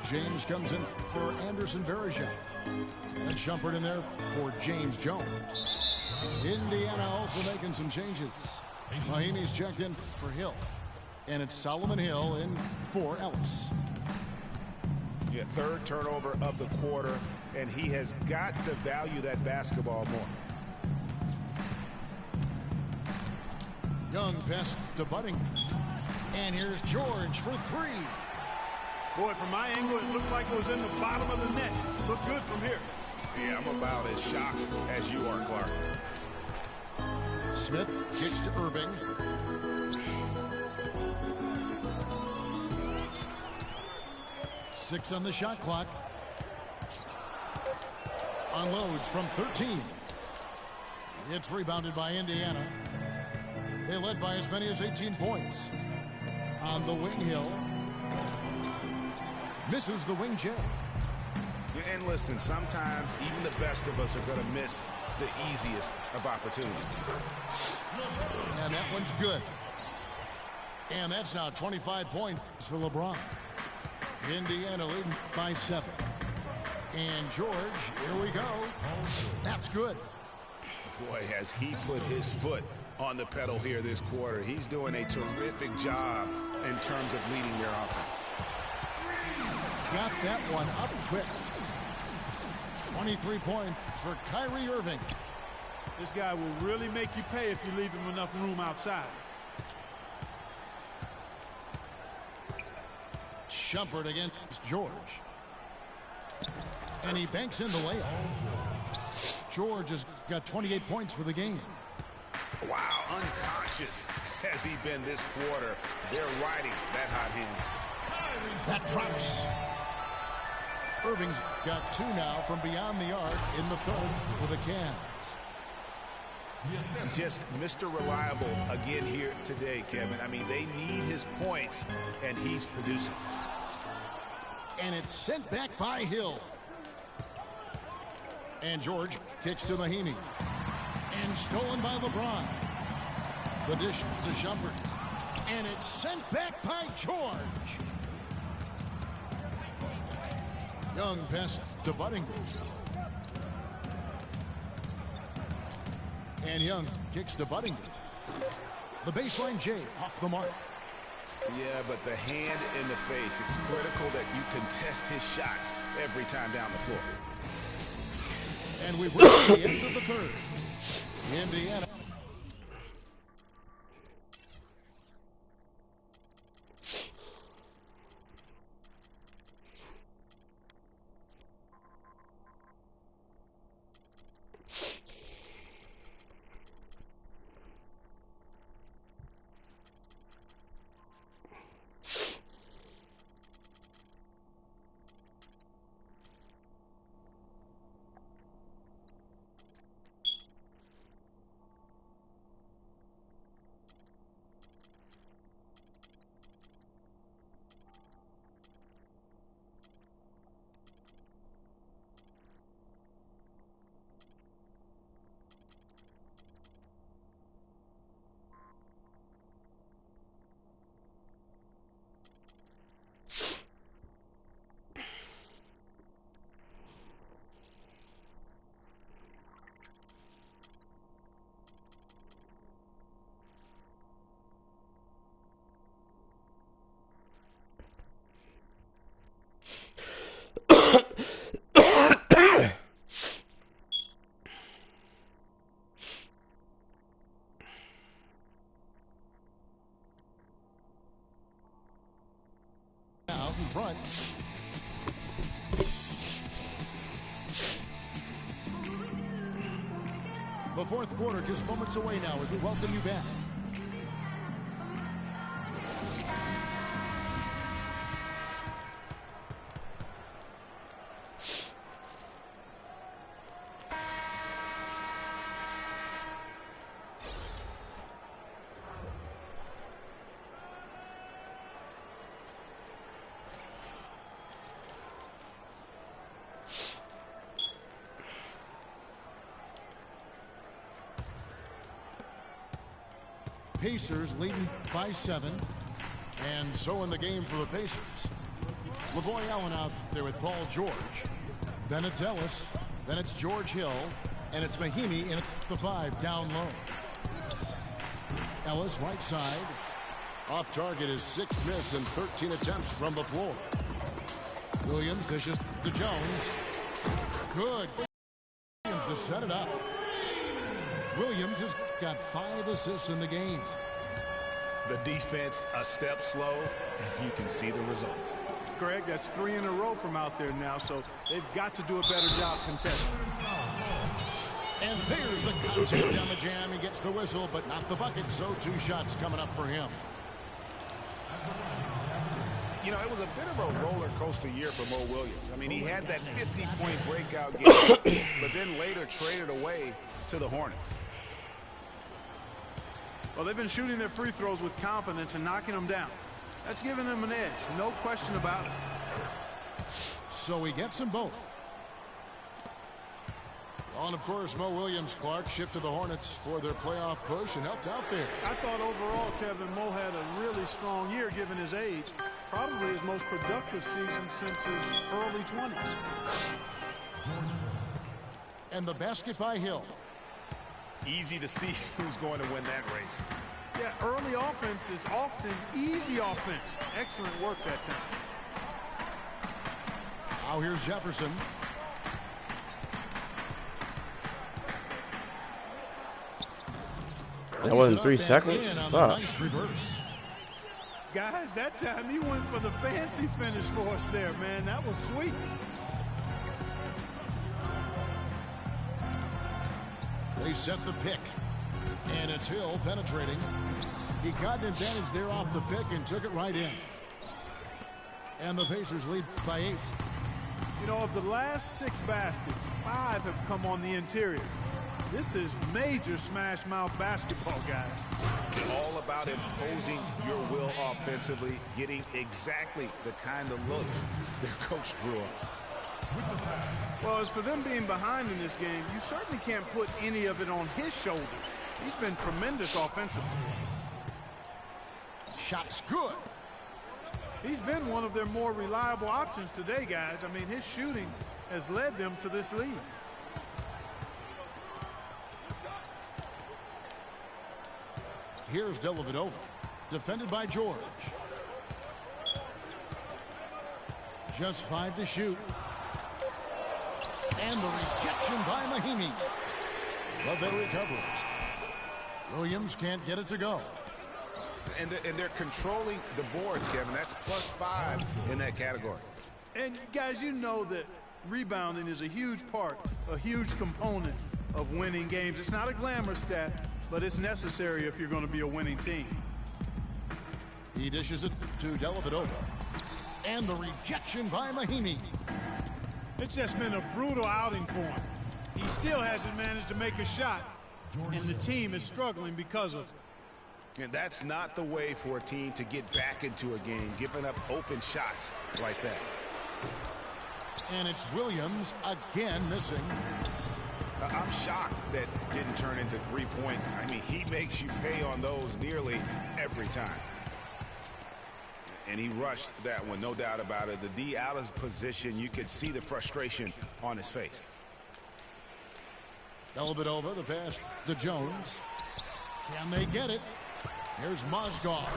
James comes in for Anderson Varejao. And Shumpert in there for James Jones. Indiana also making some changes. Mahimi's checked in for Hill. And it's Solomon Hill in for Ellis. Yeah, 3rd turnover of the quarter, and he has got to value that basketball more. Young pass to Budding. And here's George for 3. Boy, from my angle, it looked like it was in the bottom of the net. Looked good from here. Yeah, I'm about as shocked as you are, Clark. Smith kicks to Irving. Six on the shot clock. Unloads from 13. It's rebounded by Indiana. They led by as many as 18 points. On the wing, Hill. Misses the wing jab. And listen, sometimes even the best of us are going to miss the easiest of opportunities. And that one's good. And that's now 25 points for LeBron. Indiana leading by 7. And George, here we go. That's good. Boy, has he put his foot on the pedal here this quarter. He's doing a terrific job in terms of leading their offense. Got that one up quick. 23 points for Kyrie Irving. This guy will really make you pay if you leave him enough room outside. Shumpert against George. And he banks in the layup. George has got 28 points for the game. Wow, unconscious has he been this quarter. They're riding that hot hand. That drops. Irving's got 2 now from beyond the arc in the third for the Cavs. Just Mr. Reliable again here today, Kevin. I mean, they need his points, and he's producing. And it's sent back by Hill. And George kicks to Mahinmi. And stolen by LeBron. The dish to Shumpert. And it's sent back by George. Young pass to Buddingham. And Young kicks to Buddingham. The baseline J off the mark. Yeah, but the hand in the face, it's critical that you contest his shots every time down the floor. And we've reached the end of the third. Indiana. Out in front. The fourth quarter just moments away now as we welcome you back. Pacers leading by 7. And so in the game for the Pacers. LaVoy Allen out there with Paul George. Then it's Ellis. Then it's George Hill. And it's Mahinmi in the 5 down low. Ellis right side. Off target is 6th miss and 13 attempts from the floor. Williams dishes to Jones. Good. Williams to set it up. Williams has got 5 assists in the game. The defense a step slow, and you can see the results. Greg, that's 3 in a row from out there now, so they've got to do a better job contesting. And there's the contact down the jam. He gets the whistle, but not the bucket, so 2 shots coming up for him. You know, it was a bit of a roller coaster year for Mo Williams. I mean, he had that 50-point breakout game, but then later traded away to the Hornets. Well, they've been shooting their free throws with confidence and knocking them down. That's giving them an edge, no question about it. So he gets them both. Well, and of course, Mo Williams, Clark, shipped to the Hornets for their playoff push and helped out there. I thought overall, Kevin, Mo had a really strong year given his age. Probably his most productive season since his early 20s. And the basket by Hill. Easy to see who's going to win that race. Yeah, early offense is often easy offense. Excellent work that time. Now here's Jefferson. That wasn't 3 seconds. Fuck. Nice reverse. Guys, that time he went for the fancy finish for us there, man. That was sweet. They set the pick. And it's Hill penetrating. He got an advantage there off the pick and took it right in. And the Pacers lead by 8. You know, of the last 6 baskets, 5 have come on the interior. This is major smash mouth basketball, guys. All about imposing your will offensively, getting exactly the kind of looks their coach drew up. Well, as for them being behind in this game, you certainly can't put any of it on his shoulders. He's been tremendous offensively. Shot's good. He's been one of their more reliable options today, guys. I mean, his shooting has led them to this lead. Here's Dellavedova, defended by George. Just 5 to shoot. And the rejection by Mahinmi. But they recover it. Williams can't get it to go. And they're controlling the boards, Kevin. That's +5 in that category. And guys, you know that rebounding is a huge part, a huge component of winning games. It's not a glamour stat, but it's necessary if you're going to be a winning team. He dishes it to Dellavedova. And the rejection by Mahinmi. It's just been a brutal outing for him. He still hasn't managed to make a shot, and the team is struggling because of it. And that's not the way for a team to get back into a game, giving up open shots like that. And it's Williams again missing. I'm shocked that didn't turn into 3 points. I mean, he makes you pay on those nearly every time. And he rushed that one, no doubt about it. The D out of position, you could see the frustration on his face. Dellavedova, the pass to Jones. Can they get it? Here's Mozgov.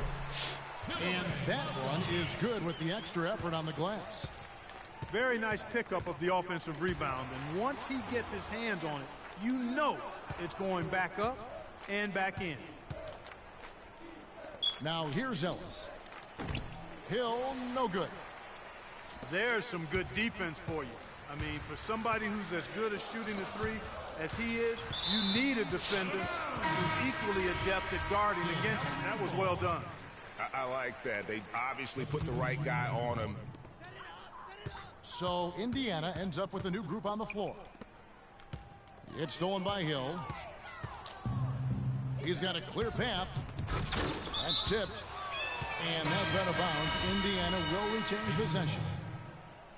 And that one is good with the extra effort on the glass. Very nice pickup of the offensive rebound. And once he gets his hands on it, you know it's going back up and back in. Now here's Ellis. Hill, no good. There's some good defense for you. I mean, for somebody who's as good at shooting the three as he is, you need a defender who's equally adept at guarding against him. That was well done. I like that. They obviously put the right guy on him. So Indiana ends up with a new group on the floor. It's stolen by Hill. He's got a clear path. That's tipped. And that's out of bounds. Indiana will retain possession.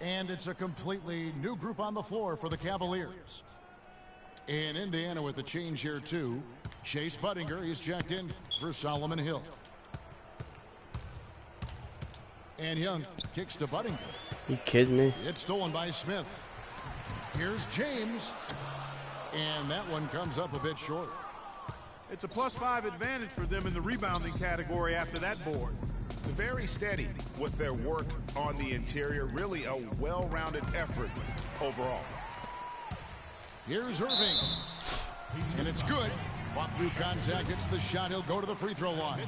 And it's a completely new group on the floor for the Cavaliers. And Indiana with a change here too. Chase Budinger, he's checked in for Solomon Hill. And Young kicks to Budinger. You kidding me? It's stolen by Smith. Here's James. And that one comes up a bit short. It's a +5 advantage for them in the rebounding category after that board. Very steady with their work on the interior. Really a well-rounded effort overall. Here's Irving. And it's good. Fought through contact. It's the shot. He'll go to the free throw line.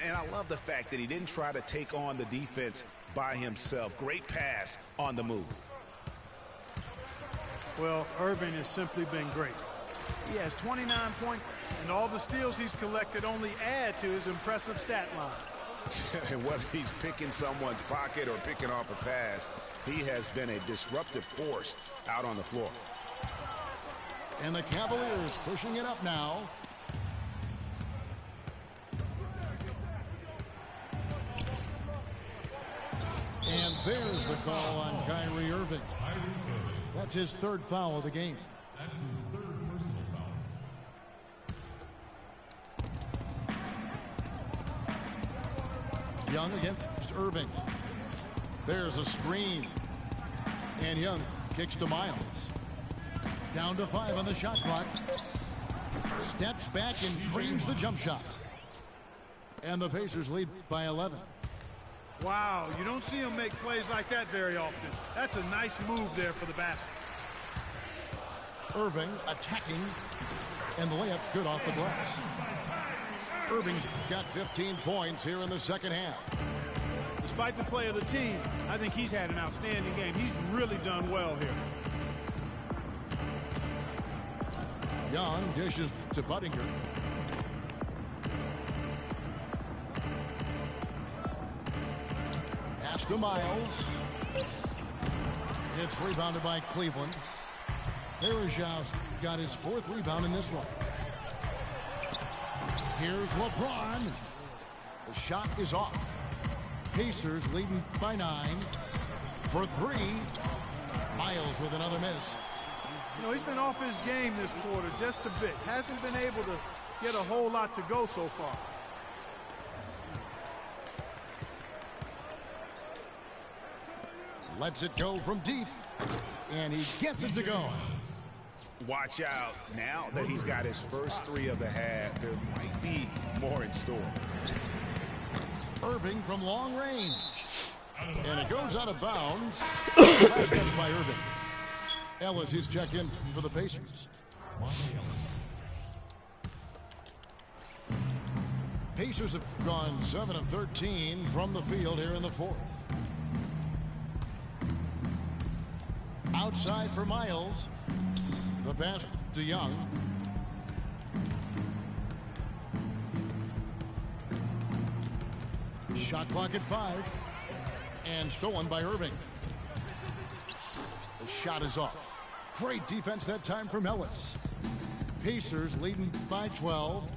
And I love the fact that he didn't try to take on the defense by himself. Great pass on the move. Well, Irving has simply been great. He has 29 points, and all the steals he's collected only add to his impressive stat line. And whether he's picking someone's pocket or picking off a pass, he has been a disruptive force out on the floor. And the Cavaliers pushing it up now. And there's the call on Kyrie Irving. That's his third foul of the game. That's his third personal foul. Young against Irving. There's a screen. And Young kicks to Miles. Down to 5 on the shot clock. Steps back and drains the jump shot. And the Pacers lead by 11. Wow, you don't see him make plays like that very often. That's a nice move there for the basket. Irving attacking, and the layup's good off the glass. Irving's got 15 points here in the second half. Despite the play of the team, I think he's had an outstanding game. He's really done well here. Young dishes to Buttinger. Pass to Miles. It's rebounded by Cleveland. Berejau's got his 4th rebound in this one. Here's LeBron. The shot is off. Pacers leading by 9. For 3. Miles with another miss. You know, he's been off his game this quarter just a bit. Hasn't been able to get a whole lot to go so far. Lets it go from deep. And he gets it to go. Watch out. Now that he's got his first 3 of the half, there might be more in store. Irving from long range. And it goes out of bounds. Last touch by Irving. Ellis, he's checked in for the Pacers. Pacers have gone 7 of 13 from the field here in the 4th. Outside for Miles. The pass to Young. Shot clock at 5. And stolen by Irving. The shot is off. Great defense that time from Ellis. Pacers leading by 12.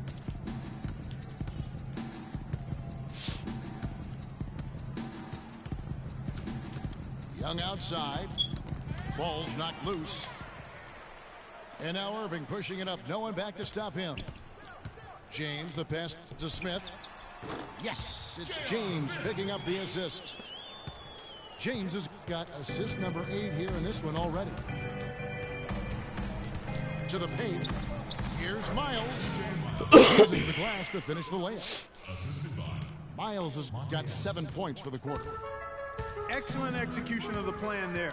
Young outside. Ball's knocked loose. And now Irving pushing it up. No one back to stop him. James, the pass to Smith. Yes, it's James picking up the assist. James has got assist number 8 here in this one already. To the paint. Here's Miles. Using the glass to finish the layup. Miles has got 7 points for the quarter. Excellent execution of the plan there.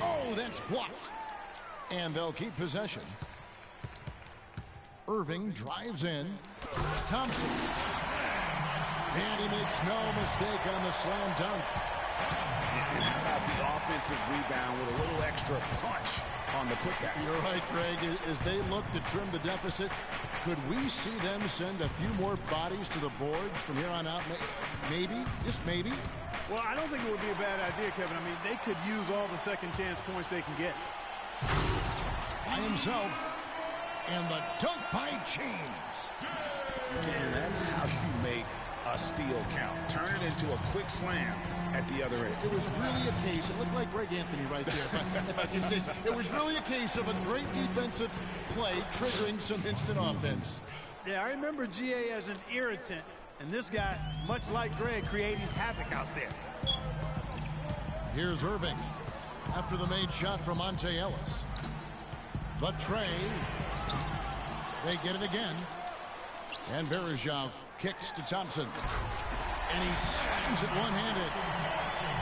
Oh, that's blocked. And they'll keep possession. Irving drives in. Thompson. And he makes no mistake on the slam dunk. And how about the offensive rebound with a little extra punch on the putback? You're right, Greg. As they look to trim the deficit, could we see them send a few more bodies to the boards from here on out? Maybe, just maybe. Well, I don't think it would be a bad idea, Kevin. I mean, they could use all the second chance points they can get. By himself. And the dunk by James. And that's how you make a steal count. Turn it into a quick slam at the other end. It was really a case, it looked like Greg Anthony right there, if I can say so. It was really a case of a great defensive play triggering some instant offense. Yeah, I remember GA as an irritant, and this guy, much like Greg, creating havoc out there. Here's Irving after the made shot from Monte Ellis. The tray. They get it again. And Berejau kicks to Thompson. And he slams it one-handed.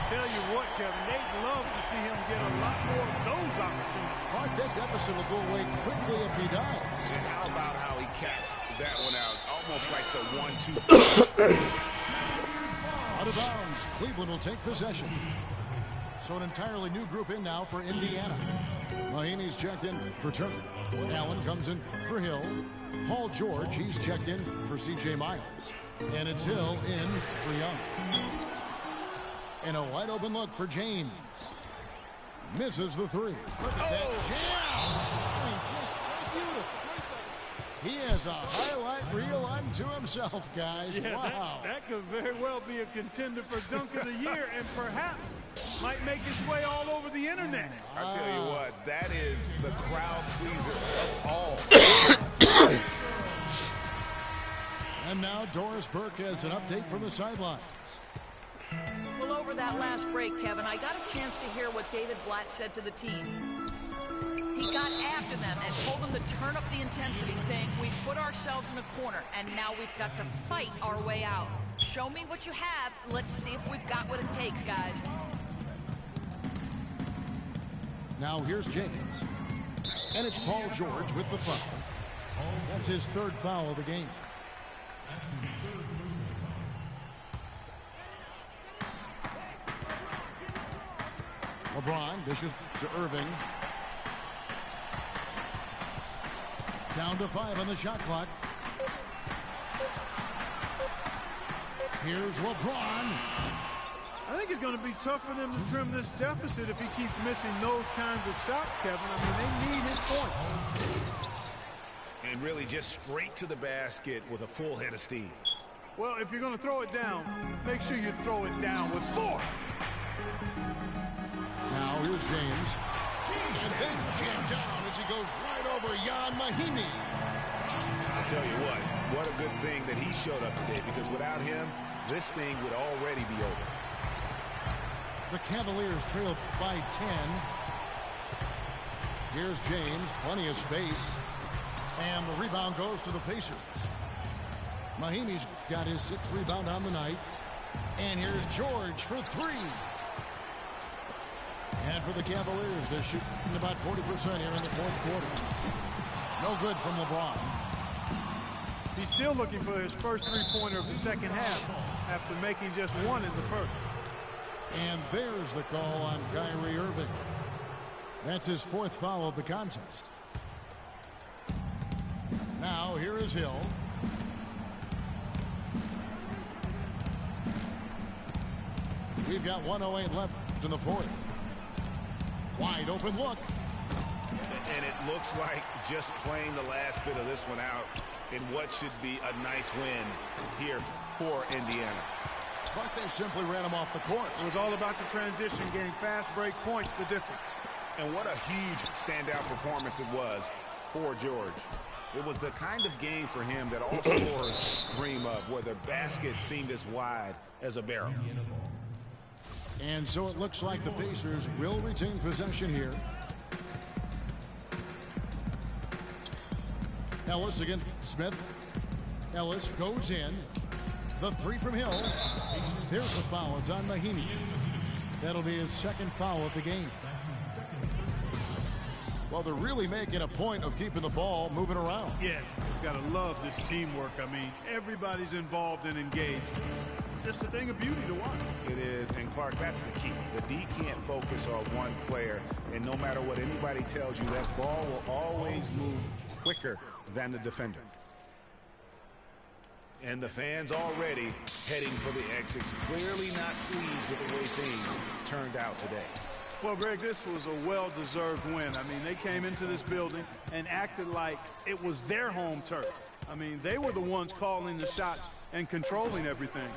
Tell you what, Kevin, they'd love to see him get a lot more of those opportunities. Clark, that deficit will go away quickly if he does. And how about how he capped that one out? Almost like the 1-2. Out of bounds. Cleveland will take possession. So an entirely new group in now for Indiana. Mahinmi's checked in for Turner. Allen comes in for Hill. Paul George, he's checked in for C.J. Miles. And it's Hill in for Young. And a wide open look for James. Misses the 3. Look at that jam. Just beautiful. He has a highlight reel unto himself, guys. Yeah, wow. That could very well be a contender for Dunk of the Year and perhaps might make its way all over the internet. I tell you what, that is the crowd pleaser of all. And now Doris Burke has an update from the sidelines. Well, over for that last break, Kevin. I got a chance to hear what David Blatt said to the team. He got after them and told them to turn up the intensity, saying, we put ourselves in a corner, and now we've got to fight our way out. Show me what you have. Let's see if we've got what it takes, guys. Now here's James. And it's Paul George with the foul. That's his third foul of the game. That's his third personal foul. LeBron dishes to Irving. Down to 5 on the shot clock. Here's LeBron. I think it's going to be tough for them to trim this deficit if he keeps missing those kinds of shots, Kevin. I mean, they need his points. And really just straight to the basket with a full head of steam. Well, if you're going to throw it down, make sure you throw it down with force. Now here's James. And then jammed down as he goes right over Jan Mahimi. I'll tell you what a good thing that he showed up today, because without him, this thing would already be over. The Cavaliers trail by 10. Here's James, plenty of space. And the rebound goes to the Pacers. Mahimi's got his 6th rebound on the night. And here's George for 3. And for the Cavaliers, they're shooting about 40% here in the 4th quarter. No good from LeBron. He's still looking for his first three-pointer of the second half after making just one in the first. And there's the call on Kyrie Irving. That's his 4th foul of the contest. Now here is Hill. We've got 1:08 left in the 4th. Wide open look. And it looks like just playing the last bit of this one out in what should be a nice win here for Indiana. But they simply ran him off the court. It was all about the transition game, fast break points, the difference. And what a huge standout performance it was for George. It was the kind of game for him that all scorers dream of, where the basket seemed as wide as a barrel. And so it looks like the Pacers will retain possession here. Ellis against Smith. Ellis goes in. The 3 from Hill. Here's the foul. It's on Mahimi. That'll be his 2nd foul of the game. Well, they're really making a point of keeping the ball moving around. Yeah, you've got to love this teamwork. I mean, everybody's involved and engaged. Just a thing of beauty to watch. It is, and Clark, that's the key. The D can't focus on one player, and no matter what anybody tells you, that ball will always move quicker than the defender. And the fans already heading for the exits, clearly not pleased with the way things turned out today. Well, Greg, this was a well-deserved win. I mean, they came into this building and acted like it was their home turf. I mean, they were the ones calling the shots and controlling everything.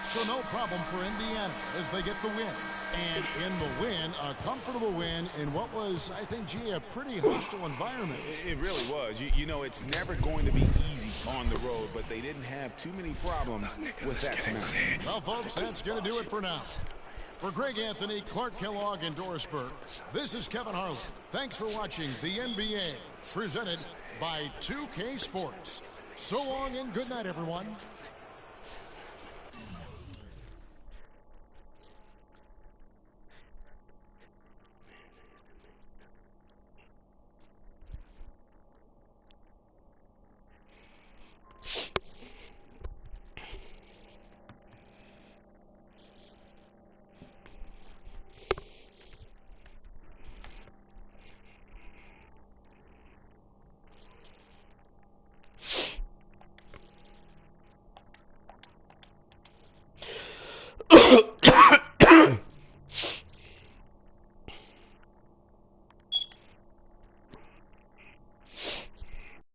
So no problem for Indiana as they get the win. And in the win, a comfortable win in what was, I think, gee, a pretty hostile environment. It really was. You know, it's never going to be easy on the road, but they didn't have too many problems with that tonight. Well, folks, that's going to do it for now. For Greg Anthony, Clark Kellogg, and Doris Burke, this is Kevin Harlan. Thanks for watching the NBA, presented by 2K Sports. So long and good night, everyone.